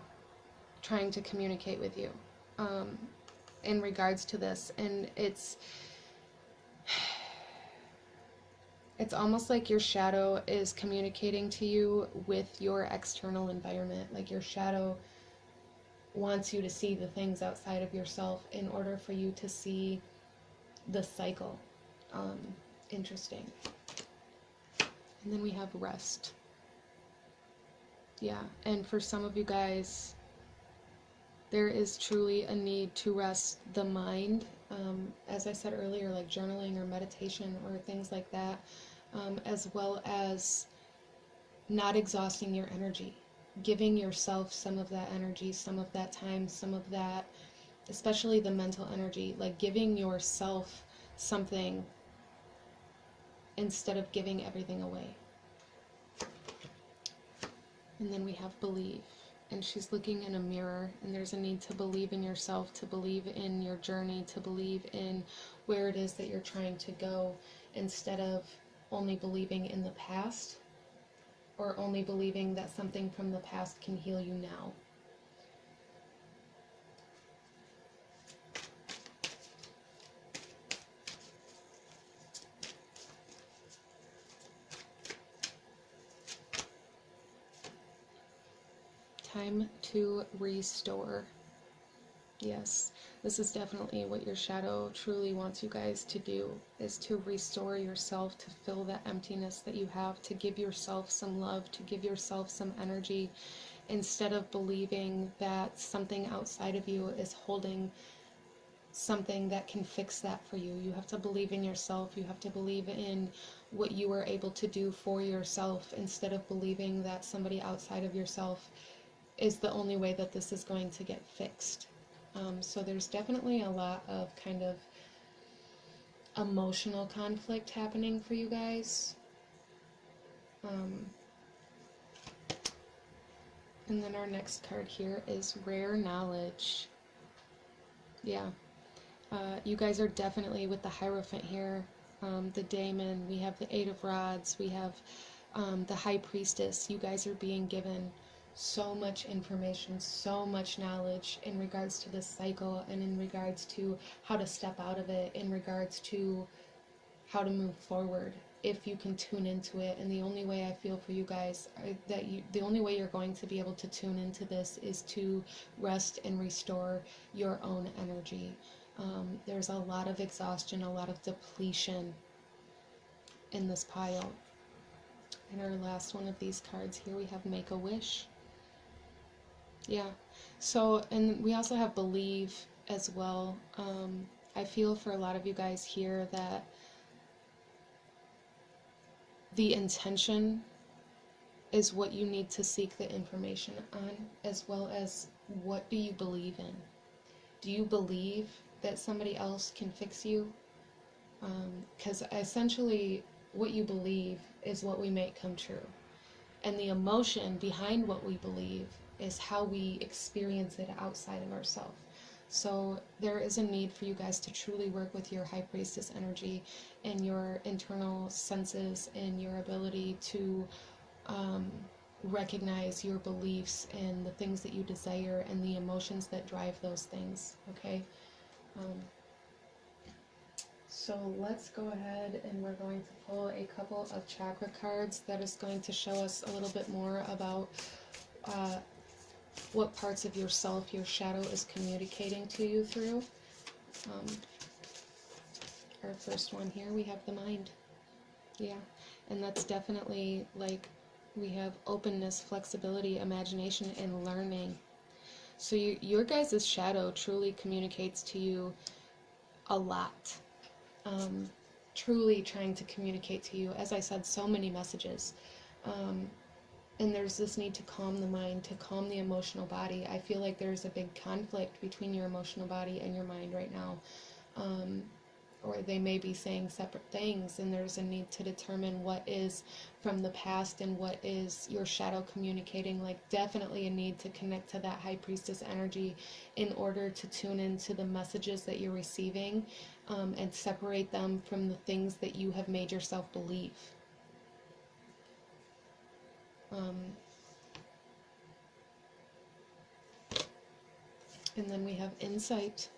trying to communicate with you in regards to this. And it's almost like your shadow is communicating to you with your external environment. Like your shadow wants you to see the things outside of yourself in order for you to see the cycle. Interesting. And then we have Rest. Yeah, and for some of you guys, there is truly a need to rest the mind. As I said earlier, like journaling or meditation or things like that, as well as not exhausting your energy, giving yourself some of that energy, some of that time, some of that, especially the mental energy, like giving yourself something instead of giving everything away. And then we have Believe. And she's looking in a mirror, and there's a need to believe in yourself, to believe in your journey, to believe in where it is that you're trying to go, instead of only believing in the past, or only believing that something from the past can heal you now. Time to restore. Yes, this is definitely what your shadow truly wants you guys to do, is to restore yourself, to fill that emptiness that you have, to give yourself some love, to give yourself some energy, instead of believing that something outside of you is holding something that can fix that for you. You have to believe in yourself. You have to believe in what you are able to do for yourself, instead of believing that somebody outside of yourself is the only way that this is going to get fixed. So there's definitely a lot of kind of emotional conflict happening for you guys. And then our next card here is rare knowledge. Yeah. You guys are definitely with the Hierophant here, the Daemon, we have the Eight of Rods, we have the High Priestess. You guys are being given so much information, so much knowledge in regards to this cycle and in regards to how to step out of it, in regards to how to move forward if you can tune into it. And the only way I feel for you guys the only way you're going to be able to tune into this is to rest and restore your own energy. There's a lot of exhaustion, a lot of depletion in this pile. And our last one of these cards here, we have Make a Wish. Yeah. So, and we also have Believe as well. I feel for a lot of you guys here that the intention is what you need to seek the information on, as well as what do you believe in? Do you believe that somebody else can fix you? Because essentially what you believe is what we make come true. And the emotion behind what we believe is how we experience it outside of ourselves. So there is a need for you guys to truly work with your High Priestess energy and your internal senses and your ability to recognize your beliefs and the things that you desire and the emotions that drive those things, okay? So let's go ahead and we're going to pull a couple of chakra cards that is going to show us a little bit more about what parts of yourself your shadow is communicating to you through. Our first one here, we have the mind. Yeah, and that's definitely like we have openness, flexibility, imagination, and learning. So your guys' shadow truly communicates to you a lot. Truly trying to communicate to you, as I said, so many messages. And there's this need to calm the mind, to calm the emotional body. I feel like there's a big conflict between your emotional body and your mind right now. Or they may be saying separate things, and there's a need to determine what is from the past and what is your shadow communicating. Like, definitely a need to connect to that High Priestess energy in order to tune into the messages that you're receiving, and separate them from the things that you have made yourself believe. And then we have insight,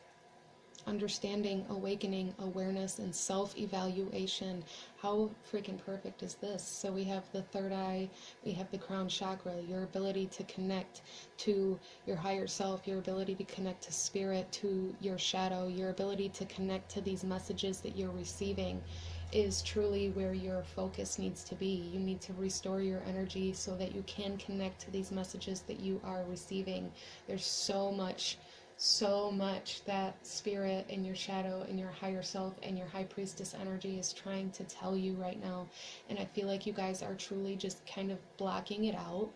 understanding, awakening, awareness, and self-evaluation. How freaking perfect is this? So we have the third eye, we have the crown chakra, your ability to connect to your higher self, your ability to connect to spirit, to your shadow, your ability to connect to these messages that you're receiving is truly where your focus needs to be. You need to restore your energy so that you can connect to these messages that you are receiving. There's so much that spirit and your shadow and your higher self and your High Priestess energy is trying to tell you right now. And I feel like you guys are truly just kind of blocking it out.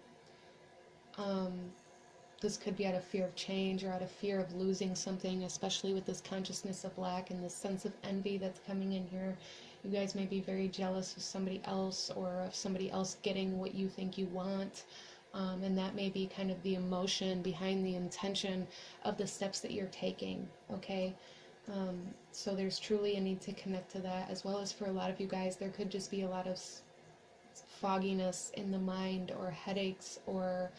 This could be out of fear of change or out of fear of losing something, especially with this consciousness of lack and this sense of envy that's coming in here. You guys may be very jealous of somebody else or of somebody else getting what you think you want. And that may be kind of the emotion behind the intention of the steps that you're taking, okay? So there's truly a need to connect to that, as well as for a lot of you guys, there could just be a lot of fogginess in the mind or headaches or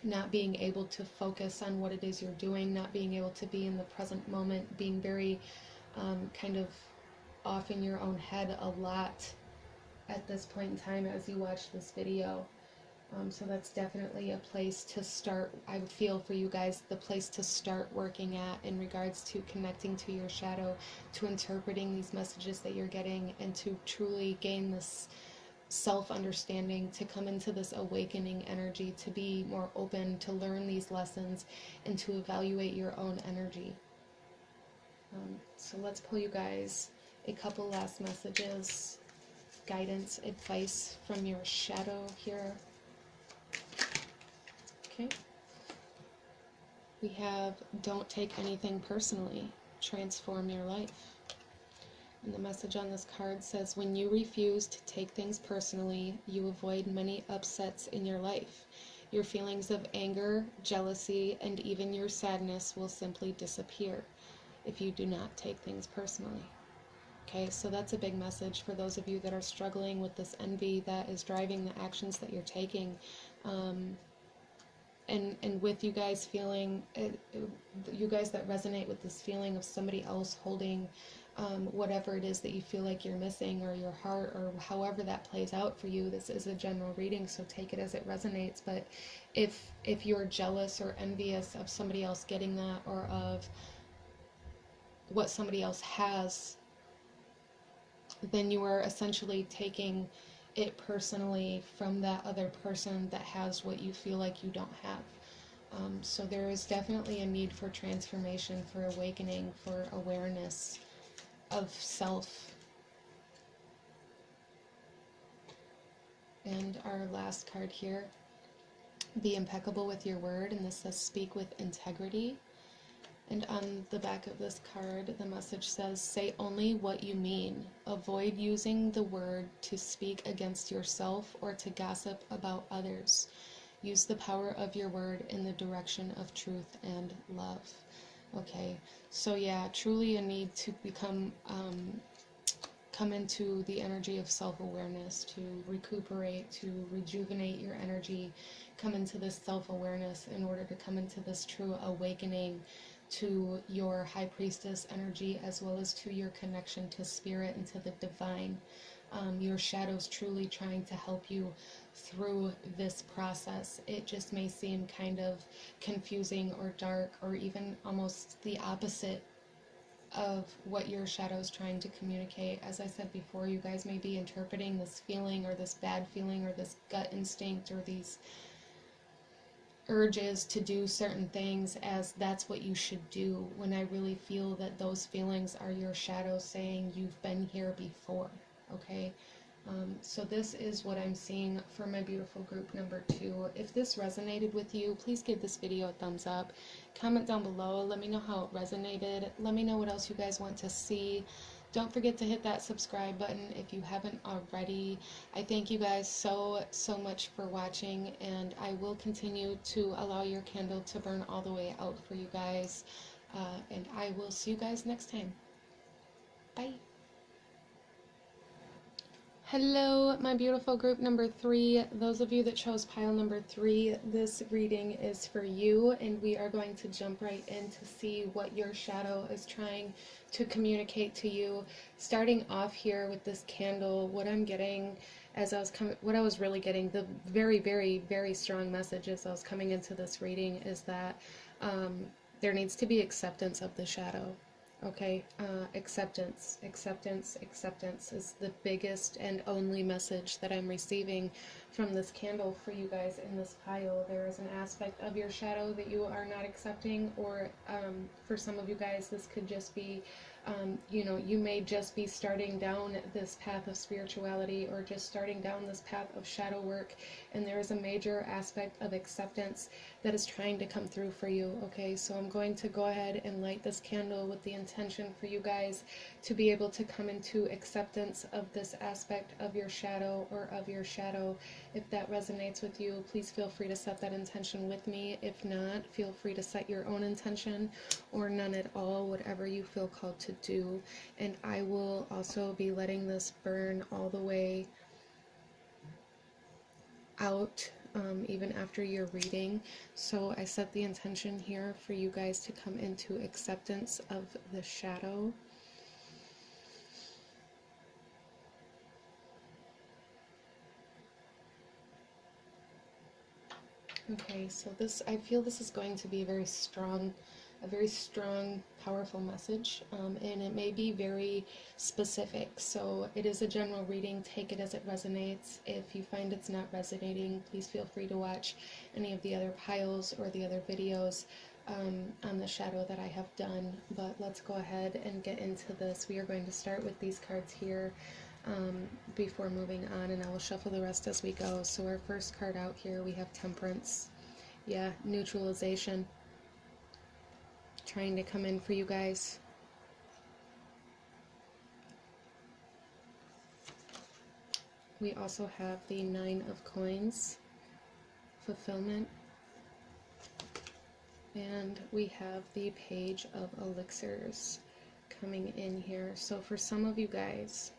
not being able to focus on what it is you're doing, not being able to be in the present moment, being very kind of off in your own head a lot at this point in time as you watch this video. So that's definitely a place to start. I would feel for you guys, the place to start working at in regards to connecting to your shadow, to interpreting these messages that you're getting, and to truly gain this self-understanding, to come into this awakening energy, to be more open, to learn these lessons, and to evaluate your own energy. So let's pull you guys a couple last messages, guidance, advice from your shadow here. Okay. We have don't take anything personally, transform your life. And the message on this card says, when you refuse to take things personally, you avoid many upsets in your life. Your feelings of anger, jealousy, and even your sadness will simply disappear if you do not take things personally. Okay, so that's a big message for those of you that are struggling with this envy that is driving the actions that you're taking. And with you guys feeling, you guys that resonate with this feeling of somebody else holding whatever it is that you feel like you're missing, or your heart, or however that plays out for you. This is a general reading, so take it as it resonates. But if you're jealous or envious of somebody else getting that, or of what somebody else has, then you are essentially taking it personally from that other person that has what you feel like you don't have. So there is definitely a need for transformation, for awakening, for awareness of self. And our last card here, be impeccable with your word, and this says speak with integrity. And on the back of this card, the message says, say only what you mean. Avoid using the word to speak against yourself or to gossip about others. Use the power of your word in the direction of truth and love. Okay, so yeah, truly a need to come into the energy of self-awareness, to recuperate, to rejuvenate your energy, come into this self-awareness in order to come into this true awakening to your high priestess energy, as well as to your connection to spirit and to the divine. Your shadow's truly trying to help you through this process. It just may seem kind of confusing or dark, or even almost the opposite of what your shadow's trying to communicate. As I said before, you guys may be interpreting this feeling, or this bad feeling, or this gut instinct, or these urges to do certain things as that's what you should do, when I really feel that those feelings are your shadow saying you've been here before. Okay, so this is what I'm seeing for my beautiful group number 2. If this resonated with you, please give this video a thumbs up. Comment down below. Let me know how it resonated. Let me know what else you guys want to see. Don't forget to hit that subscribe button if you haven't already. I thank you guys so much for watching, and I will continue to allow your candle to burn all the way out for you guys. And I will see you guys next time. Bye. Hello, my beautiful group number 3. Those of you that chose pile number 3, this reading is for you, and we are going to jump right in to see what your shadow is trying to communicate to you. Starting off here with this candle, what I'm getting as I was what I was really getting, the very strong message as I was coming into this reading, is that there needs to be acceptance of the shadow. Okay, acceptance is the biggest and only message that I'm receiving from this candle for you guys in this pile. There is an aspect of your shadow that you are not accepting, or for some of you guys, this could just be, you know, you may just be starting down this path of spirituality, or just starting down this path of shadow work, and there is a major aspect of acceptance that is trying to come through for you. Okay, so I'm going to go ahead and light this candle with the intention for you guys to be able to come into acceptance of this aspect of your shadow, or of your shadow. If that resonates with you, please feel free to set that intention with me. If not, feel free to set your own intention, or none at all, whatever you feel called to do. And I will also be letting this burn all the way out, even after your reading. So I set the intention here for you guys to come into acceptance of the shadow. Okay, so this, I feel this is going to be a very strong, powerful message, and it may be very specific. So it is a general reading. Take it as it resonates. If you find it's not resonating, please feel free to watch any of the other piles or the other videos on the shadow that I have done. But let's go ahead and get into this. We are going to start with these cards here before moving on, and I will shuffle the rest as we go. So our first card out here, we have Temperance. Yeah, neutralization trying to come in for you guys. We also have the Nine of Coins, fulfillment, and we have the Page of Elixirs coming in here. So for some of you guys,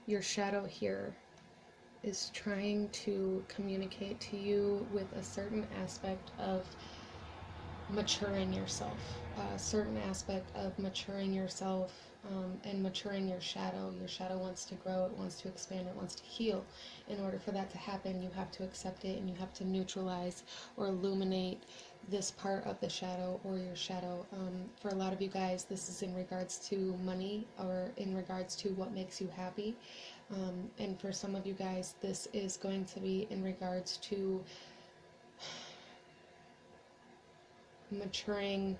your shadow here is trying to communicate to you with a certain aspect of maturing yourself, a certain aspect of maturing yourself, and maturing your shadow. Your shadow wants to grow, it wants to expand, it wants to heal. In order for that to happen, you have to accept it, and you have to neutralize or illuminate this part of the shadow or your shadow. For a lot of you guys, this is in regards to money or in regards to what makes you happy. And for some of you guys, this is going to be in regards to maturing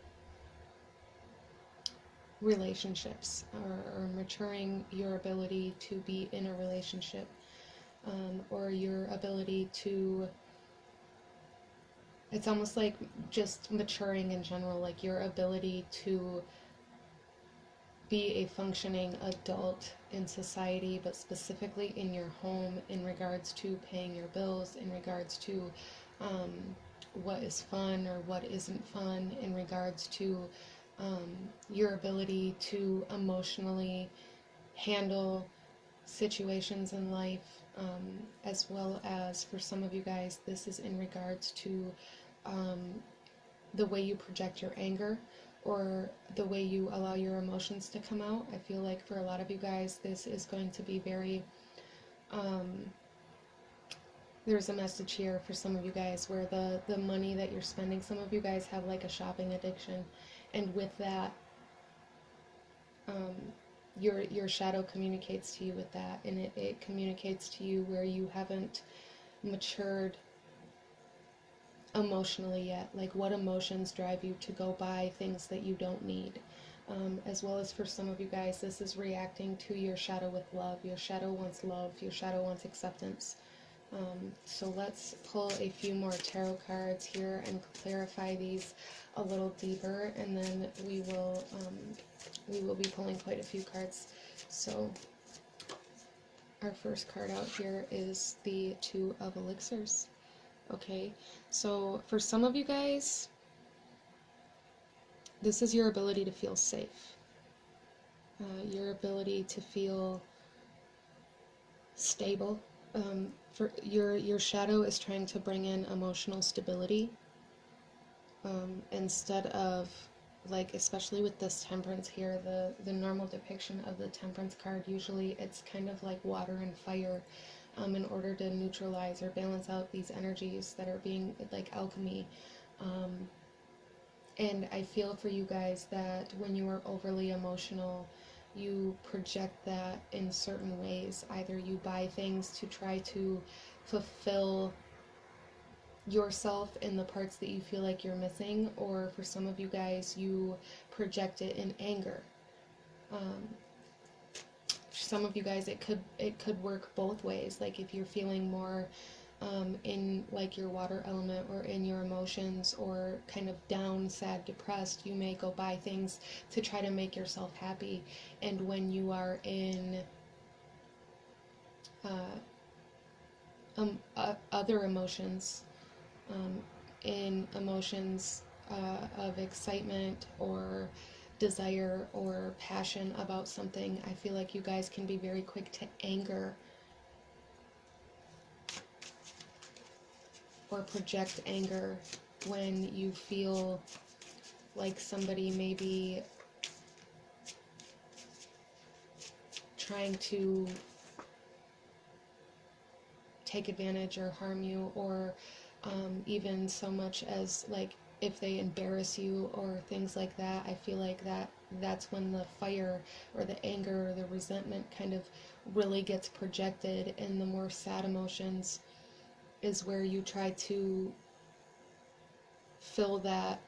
relationships, or maturing your ability to be in a relationship, or your ability to, it's almost like just maturing in general, like your ability to be a functioning adult in society, but specifically in your home, in regards to paying your bills, in regards to what is fun or what isn't fun, in regards to your ability to emotionally handle situations in life, as well as for some of you guys, this is in regards to the way you project your anger or the way you allow your emotions to come out. I feel like for a lot of you guys, this is going to be very, there's a message here for some of you guys where the money that you're spending, some of you guys have like a shopping addiction, and with that, your shadow communicates to you with that, and it communicates to you where you haven't matured emotionally yet, like what emotions drive you to go buy things that you don't need. As well as for some of you guys, this is reacting to your shadow with love. Your shadow wants love, your shadow wants acceptance. So let's pull a few more tarot cards here and clarify these a little deeper, and then we will be pulling quite a few cards. So our first card out here is the Two of Elixirs. Okay, so for some of you guys, this is your ability to feel safe, your ability to feel stable. For your shadow is trying to bring in emotional stability, instead of, like, especially with this Temperance here, the normal depiction of the Temperance card, usually it's kind of like water and fire, in order to neutralize or balance out these energies that are being like alchemy. And I feel for you guys that when you are overly emotional, you project that in certain ways. Either you buy things to try to fulfill yourself in the parts that you feel like you're missing, or for some of you guys, you project it in anger. Some of you guys, it could work both ways. Like if you're feeling more in like your water element or in your emotions, or kind of down, sad, depressed, you may go buy things to try to make yourself happy. And when you are in other emotions, in emotions of excitement or desire or passion about something, I feel like you guys can be very quick to anger or project anger when you feel like somebody may be trying to take advantage or harm you, or even so much as like if they embarrass you or things like that. I feel like that's when the fire or the anger or the resentment kind of really gets projected, and the more sad emotions is where you try to fill that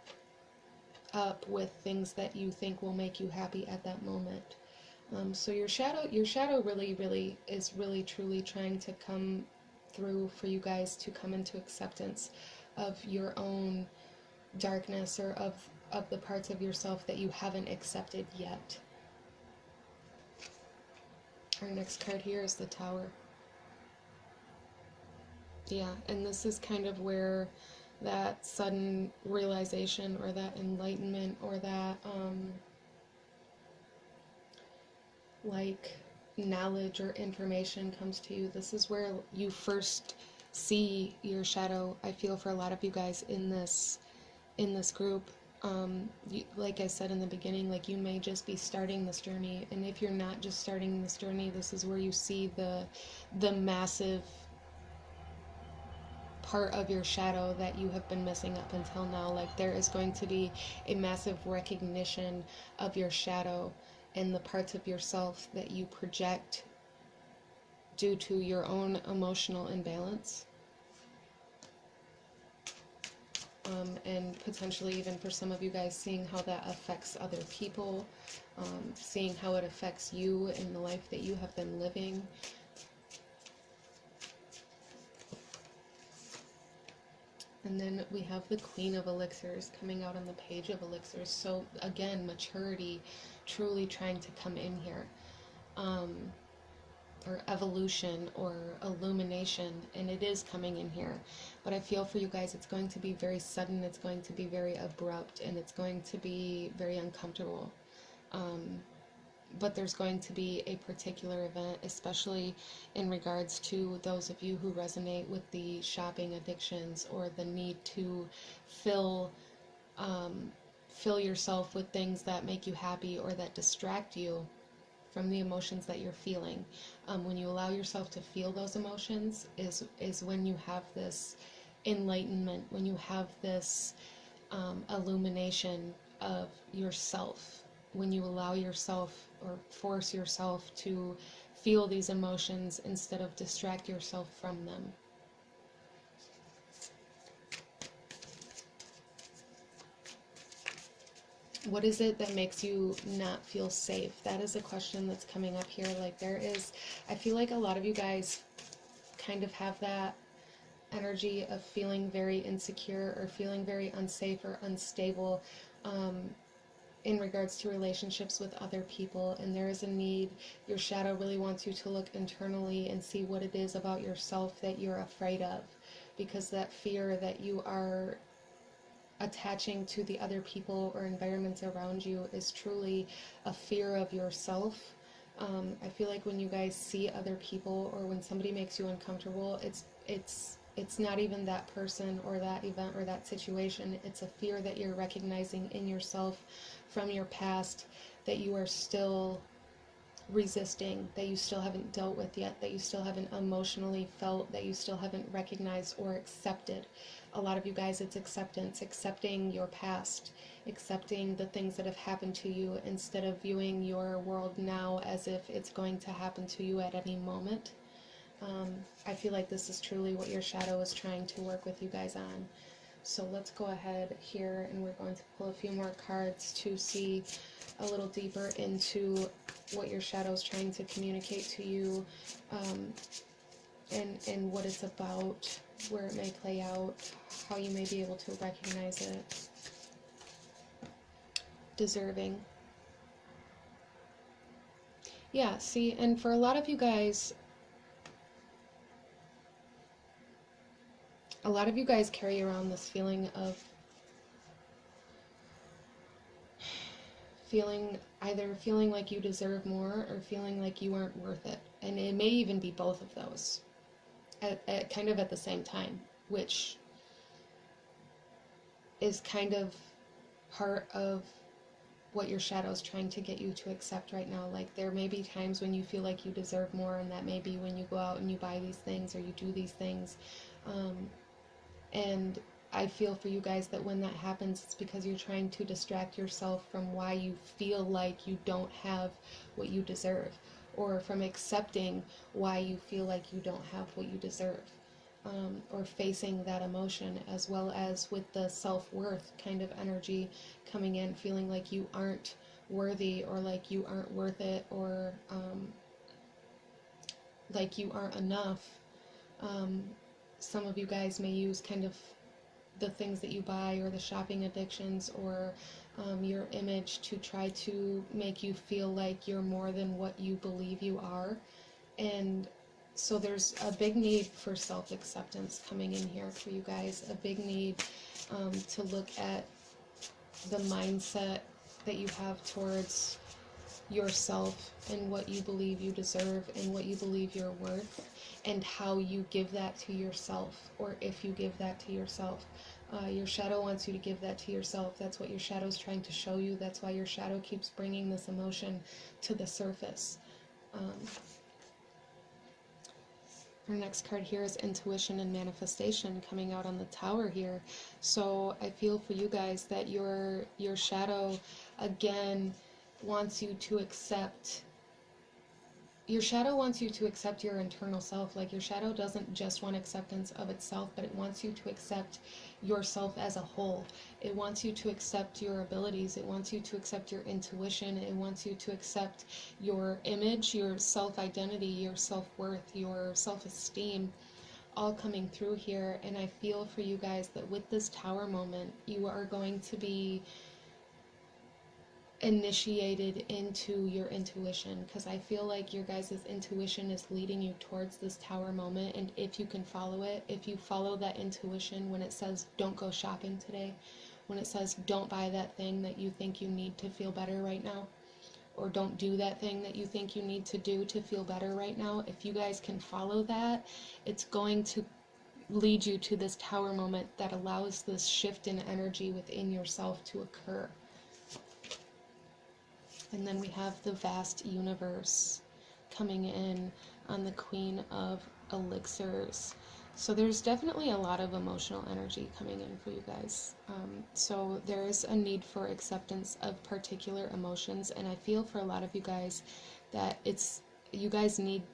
up with things that you think will make you happy at that moment. So your shadow really is really truly trying to come through for you guys to come into acceptance of your own darkness, or of the parts of yourself that you haven't accepted yet. Our next card here is the Tower. Yeah, and this is kind of where that sudden realization or that enlightenment or that like knowledge or information comes to you. This is where you first see your shadow. I feel for a lot of you guys in this group. Like I said in the beginning, like you may just be starting this journey, and if you're not just starting this journey, this is where you see the massive part of your shadow that you have been missing up until now. Like there is going to be a massive recognition of your shadow and the parts of yourself that you project due to your own emotional imbalance. And potentially even for some of you guys, seeing how that affects other people, seeing how it affects you in the life that you have been living. And then we have the Queen of Elixirs coming out on the Page of Elixirs. So again, maturity truly trying to come in here. Or evolution or illumination, and it is coming in here. But I feel for you guys, it's going to be very sudden, it's going to be very abrupt, and it's going to be very uncomfortable. But there's going to be a particular event, especially in regards to those of you who resonate with the shopping addictions or the need to fill yourself with things that make you happy or that distract you from the emotions that you're feeling. When you allow yourself to feel those emotions is when you have this enlightenment, when you have this illumination of yourself, when you allow yourself or force yourself to feel these emotions instead of distract yourself from them. What is it that makes you not feel safe? That is a question that's coming up here. Like I feel like a lot of you guys kind of have that energy of feeling very insecure or feeling very unsafe or unstable in regards to relationships with other people. And there is a need. Your shadow really wants you to look internally and see what it is about yourself that you're afraid of. Because that fear that you are attaching to the other people or environments around you is truly a fear of yourself. I feel like when you guys see other people or when somebody makes you uncomfortable, it's not even that person or that event or that situation. It's a fear that you're recognizing in yourself from your past that you are still resisting, that you still haven't dealt with yet, that you still haven't emotionally felt, that you still haven't recognized or accepted. A lot of you guys, it's acceptance, accepting your past, accepting the things that have happened to you instead of viewing your world now as if it's going to happen to you at any moment. I feel like this is truly what your shadow is trying to work with you guys on. So let's go ahead here and we're going to pull a few more cards to see a little deeper into what your shadow is trying to communicate to you, and what it's about, where it may play out, how you may be able to recognize it. Deserving. Yeah, see, and for a lot of you guys, carry around this feeling of either feeling like you deserve more or feeling like you aren't worth it. And it may even be both of those at kind of at the same time, which is kind of part of what your shadow is trying to get you to accept right now. Like there may be times when you feel like you deserve more, and that may be when you go out and you buy these things or you do these things. And I feel for you guys that when that happens, it's because you're trying to distract yourself from why you feel like you don't have what you deserve, or from accepting why you feel like you don't have what you deserve, or facing that emotion, as well as with the self-worth kind of energy coming in, feeling like you aren't worthy, or like you aren't worth it, or like you aren't enough. Some of you guys may use kind of the things that you buy, or the shopping addictions, or your image, to try to make you feel like you're more than what you believe you are. And so there's a big need for self-acceptance coming in here for you guys, a big need to look at the mindset that you have towards yourself and what you believe you deserve and what you believe you're worth, and how you give that to yourself, or if you give that to yourself. Your shadow wants you to give that to yourself. That's what your shadow is trying to show you. That's why your shadow keeps bringing this emotion to the surface. Our next card here is intuition and manifestation, coming out on the Tower here. So I feel for you guys that your shadow, again, wants you to accept. Your shadow wants you to accept your internal self. Like, your shadow doesn't just want acceptance of itself, but it wants you to accept yourself as a whole. It wants you to accept your abilities. It wants you to accept your intuition. It wants you to accept your image, your self-identity, your self-worth, your self-esteem, all coming through here. And I feel for you guys that with this Tower moment, you are going to be initiated into your intuition, because I feel like your guys' intuition is leading you towards this Tower moment. And if you can follow it, if you follow that intuition, when it says don't go shopping today, when it says don't buy that thing that you think you need to feel better right now, or don't do that thing that you think you need to do to feel better right now, if you guys can follow that, it's going to lead you to this Tower moment that allows this shift in energy within yourself to occur. And then we have the vast universe coming in on the Queen of Elixirs. So there's definitely a lot of emotional energy coming in for you guys. So there's a need for acceptance of particular emotions, and I feel for a lot of you guys that you guys need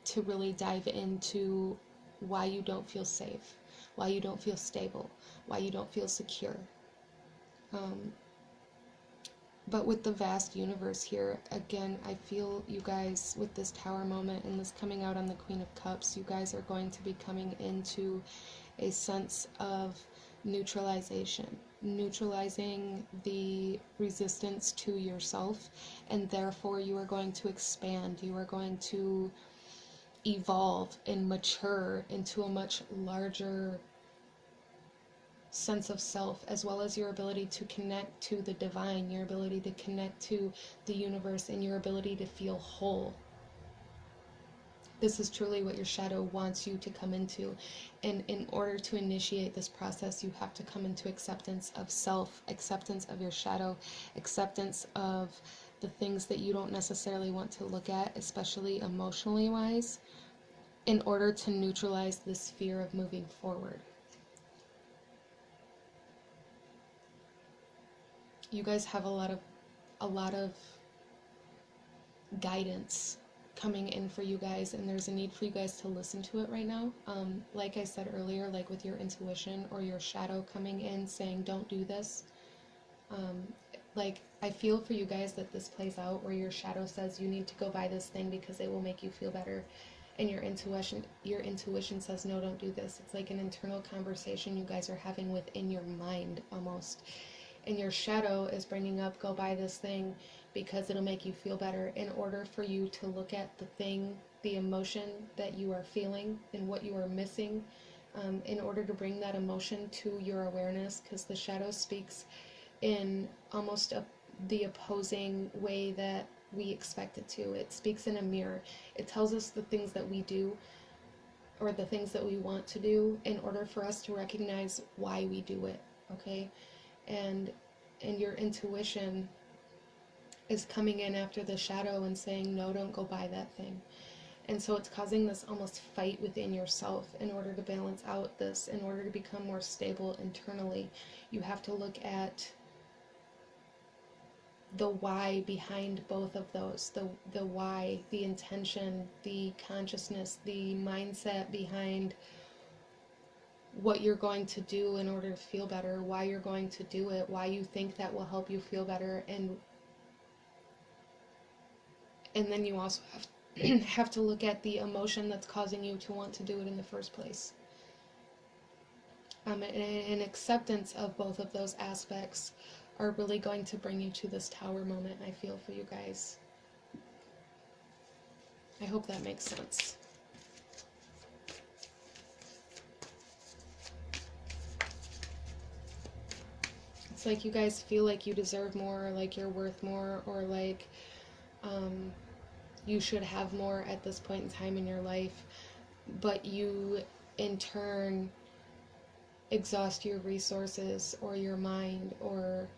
to really dive into why you don't feel safe, why you don't feel stable, why you don't feel secure. But with the vast universe here, again, I feel you guys, with this Tower moment and this coming out on the Queen of Cups, you guys are going to be coming into a sense of neutralization, neutralizing the resistance to yourself, and therefore you are going to expand, you are going to evolve and mature into a much larger sense of self, as well as your ability to connect to the divine, your ability to connect to the universe, and your ability to feel whole. This is truly what your shadow wants you to come into. And in order to initiate this process, you have to come into acceptance of self, acceptance of your shadow, acceptance of the things that you don't necessarily want to look at, especially emotionally wise, in order to neutralize this fear of moving forward. You guys have a lot of guidance coming in for you guys, and there's a need for you guys to listen to it right now. Like I said earlier, like with your intuition or your shadow coming in saying don't do this, like I feel for you guys that this plays out where your shadow says you need to go buy this thing because it will make you feel better, and your intuition says no, don't do this. It's like an internal conversation you guys are having within your mind almost. And your shadow is bringing up, go buy this thing because it'll make you feel better, in order for you to look at the thing, the emotion that you are feeling and what you are missing, in order to bring that emotion to your awareness, because the shadow speaks in almost the opposing way that we expect it to. It speaks in a mirror. It tells us the things that we do, or the things that we want to do, in order for us to recognize why we do it, okay? And your intuition is coming in after the shadow and saying, no, don't go buy that thing. And so it's causing this almost fight within yourself. In order to balance out this, in order to become more stable internally, you have to look at the why behind both of those, the why, the intention, the consciousness, the mindset behind what you're going to do in order to feel better, why you're going to do it, why you think that will help you feel better, and then you also have to look at the emotion that's causing you to want to do it in the first place. And acceptance of both of those aspects are really going to bring you to this Tower moment, I feel, for you guys. I hope that makes sense. It's like you guys feel like you deserve more, or like you're worth more, or like you should have more at this point in time in your life, but you in turn exhaust your resources or your mind or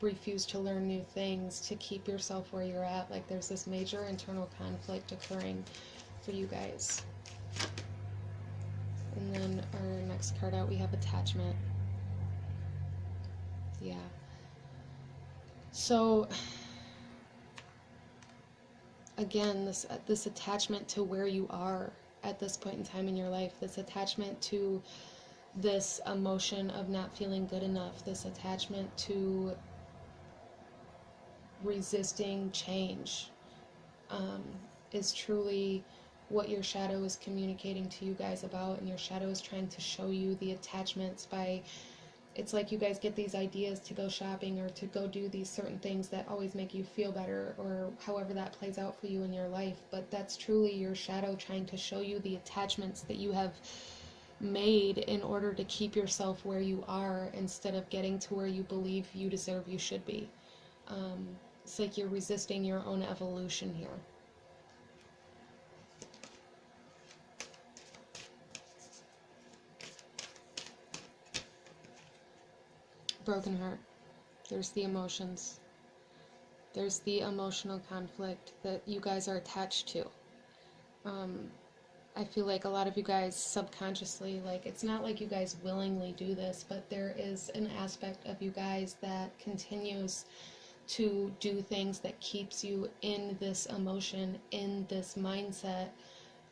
refuse to learn new things to keep yourself where you're at. Like there's this major internal conflict occurring for you guys. And then our next card out, we have attachment. Yeah. So again, this attachment to where you are at this point in time in your life, this attachment to this emotion of not feeling good enough, this attachment to resisting change, is truly what your shadow is communicating to you guys about. And your shadow is trying to show you the attachments by, it's like you guys get these ideas to go shopping or to go do these certain things that always make you feel better, or however that plays out for you in your life. But that's truly your shadow trying to show you the attachments that you have made in order to keep yourself where you are instead of getting to where you believe you deserve you should be. It's like you're resisting your own evolution here. Broken heart. There's the emotions. There's the emotional conflict that you guys are attached to. I feel like a lot of you guys subconsciously, like, it's not like you guys willingly do this, but there is an aspect of you guys that continues to do things that keeps you in this emotion, in this mindset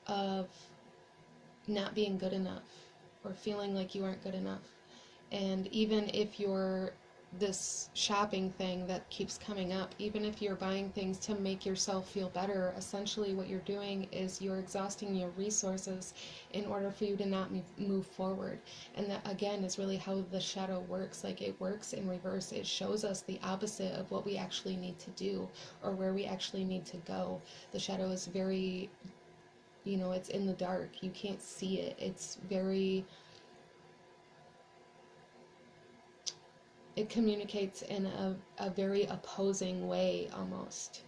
of not being good enough or feeling like you aren't good enough. And even if you're this shopping thing that keeps coming up, even if you're buying things to make yourself feel better, essentially what you're doing is you're exhausting your resources in order for you to not move forward. And that, again, is really how the shadow works. Like, it works in reverse. It shows us the opposite of what we actually need to do or where we actually need to go. The shadow is very, you know, it's in the dark. You can't see it. It's very... it communicates in a very opposing way, almost.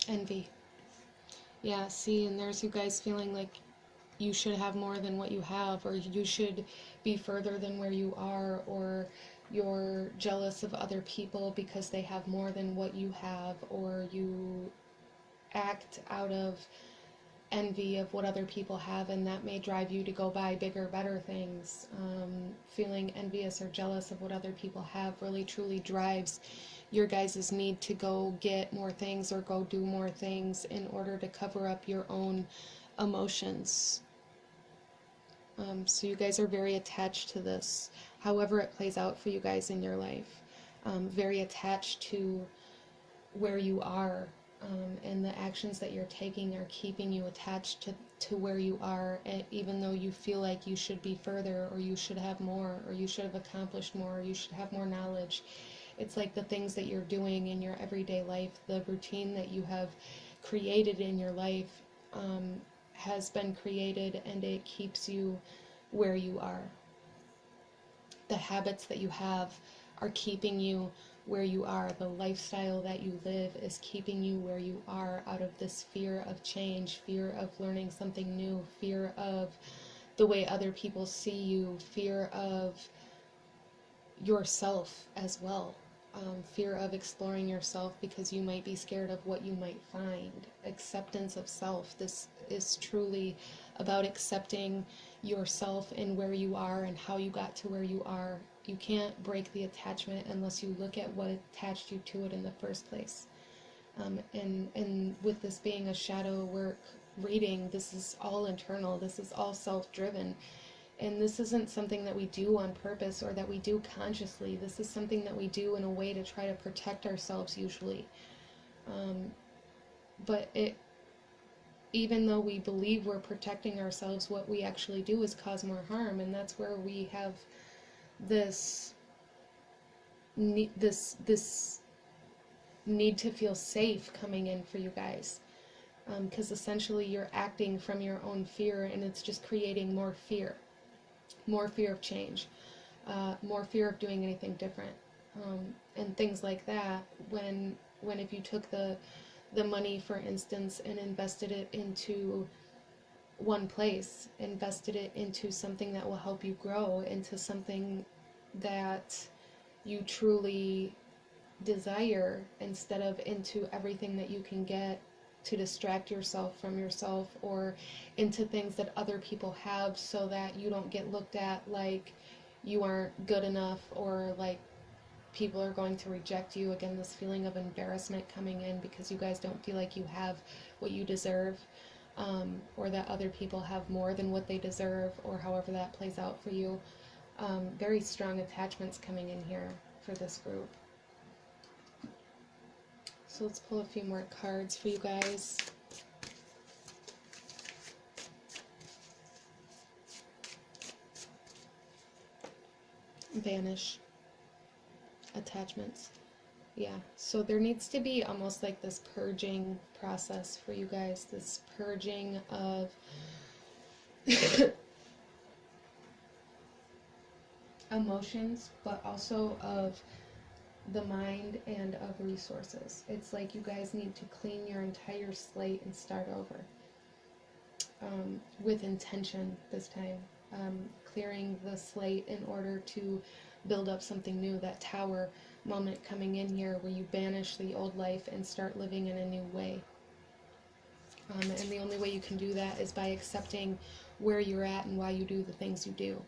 Envy. Yeah, see, and there's you guys feeling like you should have more than what you have, or you should be further than where you are, or you're jealous of other people because they have more than what you have, or you act out of envy of what other people have, and that may drive you to go buy bigger, better things. Feeling envious or jealous of what other people have really truly drives your guys' need to go get more things or go do more things in order to cover up your own emotions. So you guys are very attached to this, however it plays out for you guys in your life. Very attached to where you are. And the actions that you're taking are keeping you attached to where you are, and even though you feel like you should be further, or you should have more, or you should have accomplished more, or you should have more knowledge. It's like the things that you're doing in your everyday life, the routine that you have created in your life has been created, and it keeps you where you are. The habits that you have are keeping you where you are. The lifestyle that you live is keeping you where you are, out of this fear of change, fear of learning something new, fear of the way other people see you, fear of yourself as well, fear of exploring yourself because you might be scared of what you might find. Acceptance of self. This is truly about accepting yourself and where you are and how you got to where you are. You can't break the attachment unless you look at what attached you to it in the first place. And with this being a shadow work reading, this is all internal. This is all self-driven. And this isn't something that we do on purpose or that we do consciously. This is something that we do in a way to try to protect ourselves usually. But even though we believe we're protecting ourselves, what we actually do is cause more harm. And that's where we have this need to feel safe coming in for you guys. Because essentially you're acting from your own fear, and it's just creating more fear of change, more fear of doing anything different, and things like that. When if you took the money, for instance, and invested it into one place, invested it into something that will help you grow, into something that you truly desire, instead of into everything that you can get to distract yourself from yourself, or into things that other people have, so that you don't get looked at like you aren't good enough, or like people are going to reject you. Again, this feeling of embarrassment coming in because you guys don't feel like you have what you deserve, or that other people have more than what they deserve, or however that plays out for you. Very strong attachments coming in here for this group. So let's pull a few more cards for you guys. Vanish. Attachments. Yeah, so there needs to be almost like this purging process for you guys. This purging of emotions, but also of the mind and of resources. It's like you guys need to clean your entire slate and start over, with intention this time, clearing the slate in order to build up something new. That Tower moment coming in here, where you banish the old life and start living in a new way. And the only way you can do that is by accepting where you're at and why you do the things you do.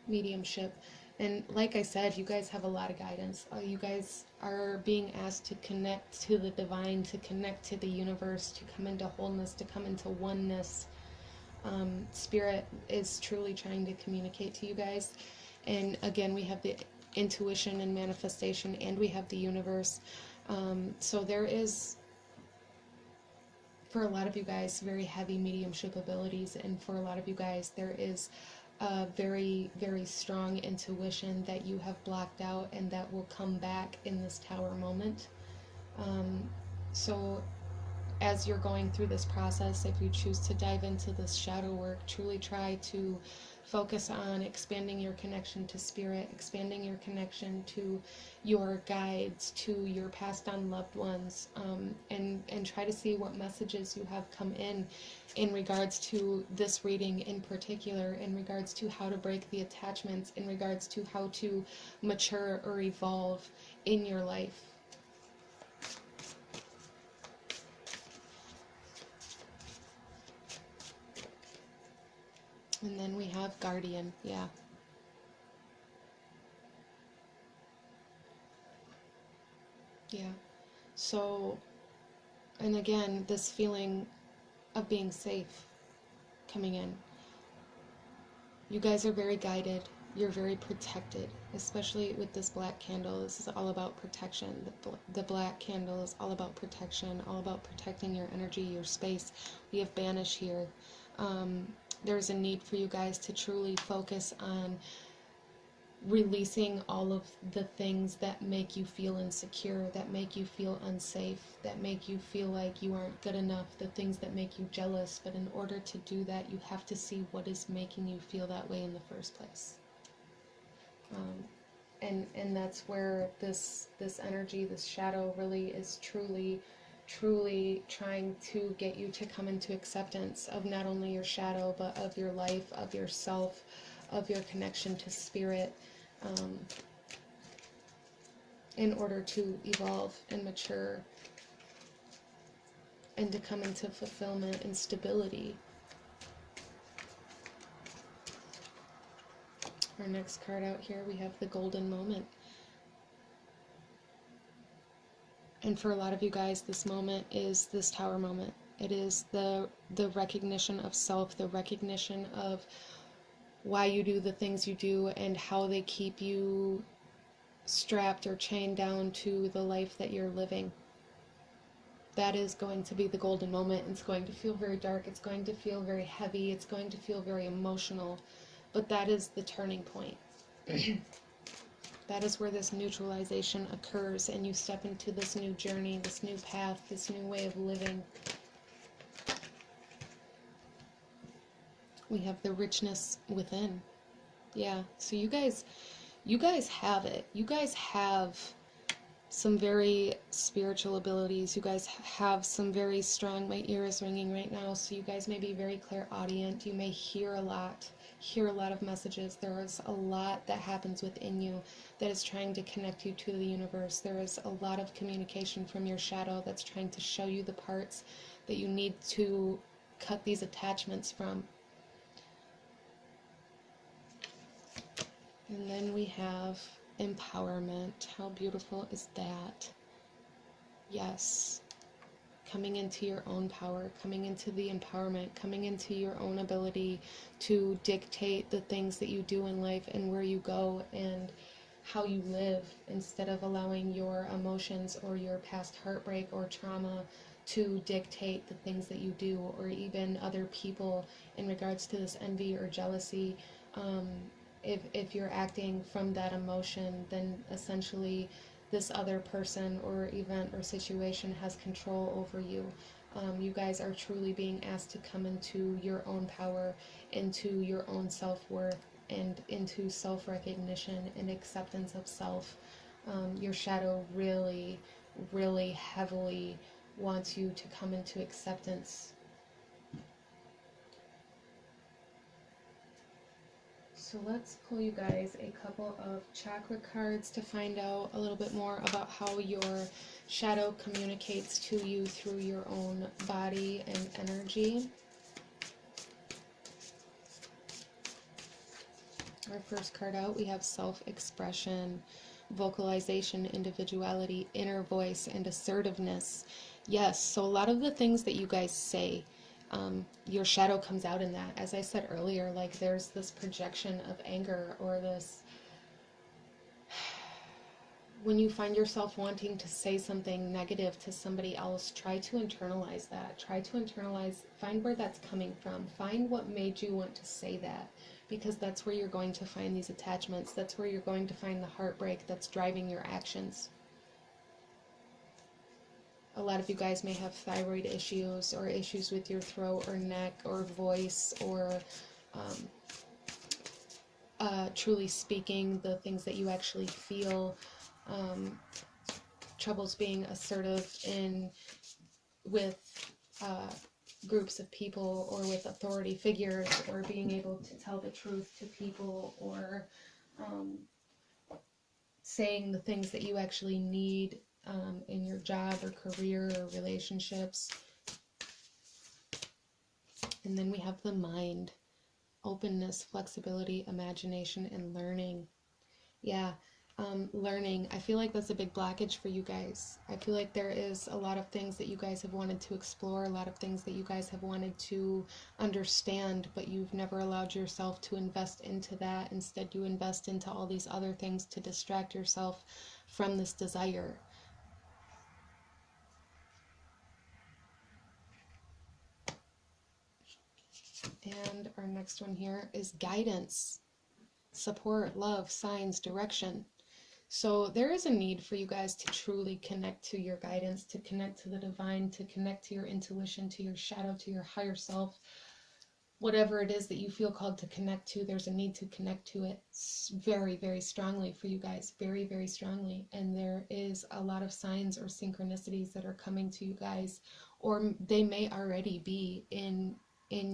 Mediumship. And like I said, you guys have a lot of guidance. You guys are being asked to connect to the divine, to connect to the universe, to come into wholeness, to come into oneness. Spirit is truly trying to communicate to you guys. And again, we have the intuition and manifestation, and we have the universe. So there is, for a lot of you guys, very heavy mediumship abilities, and for a lot of you guys, there is a very, very strong intuition that you have blocked out, and that will come back in this Tower moment. So as you're going through this process, if you choose to dive into this shadow work, truly try to focus on expanding your connection to spirit, expanding your connection to your guides, to your passed on loved ones, and try to see what messages you have come in regards to this reading in particular, in regards to how to break the attachments, in regards to how to mature or evolve in your life. And then we have Guardian, yeah. Yeah. So, and again, this feeling of being safe coming in. You guys are very guided. You're very protected, especially with this black candle. This is all about protection. The black candle is all about protection, all about protecting your energy, your space. We have Banish here. There's a need for you guys to truly focus on releasing all of the things that make you feel insecure, that make you feel unsafe, that make you feel like you aren't good enough, the things that make you jealous. But in order to do that, you have to see what is making you feel that way in the first place. And that's where this energy, this shadow, really is truly trying to get you to come into acceptance of not only your shadow, but of your life, of yourself, of your connection to spirit, in order to evolve and mature and to come into fulfillment and stability. Our next card out here, we have the Golden Moment. And for a lot of you guys, this moment is this Tower moment. It is the recognition of self, the recognition of why you do the things you do and how they keep you strapped or chained down to the life that you're living. That is going to be the golden moment. It's going to feel very dark. It's going to feel very heavy. It's going to feel very emotional. But that is the turning point. That is where this neutralization occurs and you step into this new journey, this new path, this new way of living. We have the richness within. Yeah, so you guys have it. You guys have some very spiritual abilities. You guys have some very strong, my ear is ringing right now, so you guys may be very clairaudient. You may hear a lot of messages. There is a lot that happens within you that is trying to connect you to the universe. There is a lot of communication from your shadow that's trying to show you the parts that you need to cut these attachments from. And then we have empowerment. How beautiful is that? Yes. Coming into your own power, coming into the empowerment, coming into your own ability to dictate the things that you do in life and where you go and how you live, instead of allowing your emotions or your past heartbreak or trauma to dictate the things that you do, or even other people in regards to this envy or jealousy. If you're acting from that emotion, then essentially this other person or event or situation has control over you. You guys are truly being asked to come into your own power, into your own self-worth, and into self-recognition and acceptance of self. Your shadow really, really heavily wants you to come into acceptance. So let's pull you guys a couple of chakra cards to find out a little bit more about how your shadow communicates to you through your own body and energy. Our first card out, we have self-expression, vocalization, individuality, inner voice, and assertiveness. Yes, so a lot of the things that you guys say, your shadow comes out in that. As I said earlier, like there's this projection of anger, or this, when you find yourself wanting to say something negative to somebody else, try to internalize that. Try to internalize, find where that's coming from. Find what made you want to say that, because that's where you're going to find these attachments. That's where you're going to find the heartbreak that's driving your actions. A lot of you guys may have thyroid issues, or issues with your throat or neck or voice, or truly speaking the things that you actually feel. Troubles being assertive with groups of people, or with authority figures, or being able to tell the truth to people, or saying the things that you actually need in your job or career or relationships. And then we have the mind, openness, flexibility, imagination, and learning. Yeah, learning. I feel like that's a big blockage for you guys. I feel like there is a lot of things that you guys have wanted to explore, a lot of things that you guys have wanted to understand, but you've never allowed yourself to invest into that. Instead, you invest into all these other things to distract yourself from this desire. And our next one here is guidance, support, love, signs, direction. So there is a need for you guys to truly connect to your guidance, to connect to the divine, to connect to your intuition, to your shadow, to your higher self. Whatever it is that you feel called to connect to, there's a need to connect to it very, very strongly for you guys. Very, very strongly. And there is a lot of signs or synchronicities that are coming to you guys, or they may already be in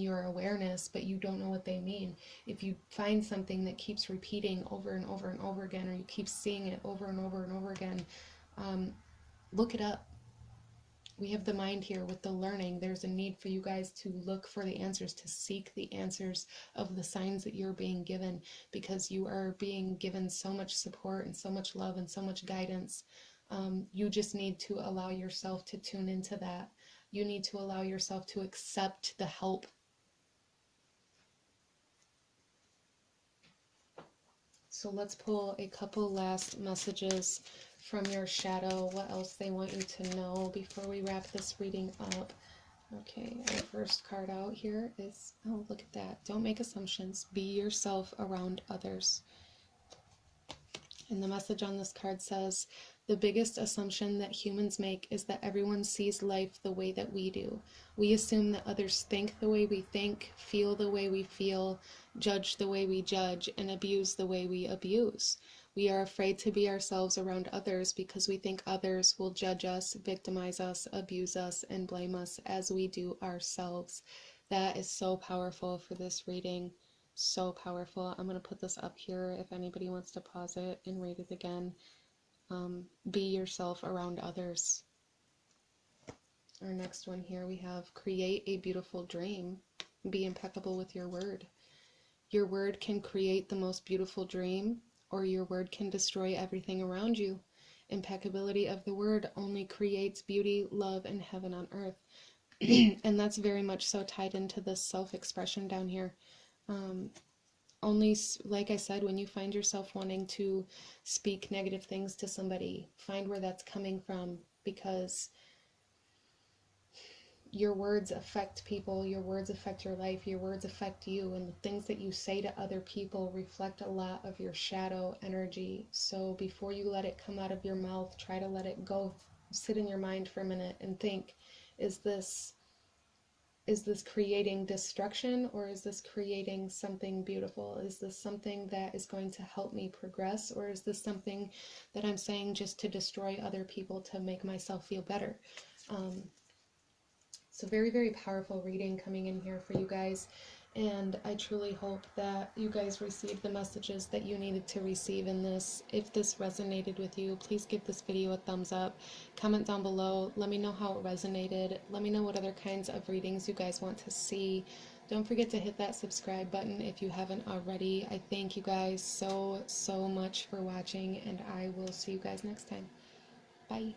your awareness, but you don't know what they mean. If you find something that keeps repeating over and over and over again, or you keep seeing it over and over and over again, look it up. We have the mind here with the learning. There's a need for you guys to look for the answers, to seek the answers of the signs that you're being given, because you are being given so much support and so much love and so much guidance. You just need to allow yourself to tune into that. You need to allow yourself to accept the help. So let's pull a couple last messages from your shadow, what else they want you to know before we wrap this reading up. Okay, our first card out here is, oh, look at that. Don't make assumptions. Be yourself around others. And the message on this card says, the biggest assumption that humans make is that everyone sees life the way that we do. We assume that others think the way we think, feel the way we feel, judge the way we judge, and abuse the way we abuse. We are afraid to be ourselves around others because we think others will judge us, victimize us, abuse us, and blame us as we do ourselves. That is so powerful for this reading. So powerful. I'm going to put this up here if anybody wants to pause it and read it again. Be yourself around others. Our next one here we have, create a beautiful dream. Be impeccable with your word. Your word can create the most beautiful dream, or your word can destroy everything around you. Impeccability of the word only creates beauty, love, and heaven on earth. And that's very much so tied into this self-expression down here. Only, like I said, when you find yourself wanting to speak negative things to somebody, find where that's coming from, because your words affect people, your words affect your life, your words affect you, and the things that you say to other people reflect a lot of your shadow energy. So before you let it come out of your mouth, try to let it go, sit in your mind for a minute and think, is this creating destruction, or is this creating something beautiful? Is this something that is going to help me progress, or is this something that I'm saying just to destroy other people to make myself feel better? So very, very powerful reading coming in here for you guys. And I truly hope that you guys received the messages that you needed to receive in this. If this resonated with you, please give this video a thumbs up. Comment down below. Let me know how it resonated. Let me know what other kinds of readings you guys want to see. Don't forget to hit that subscribe button if you haven't already. I thank you guys so, so much for watching, and I will see you guys next time. Bye.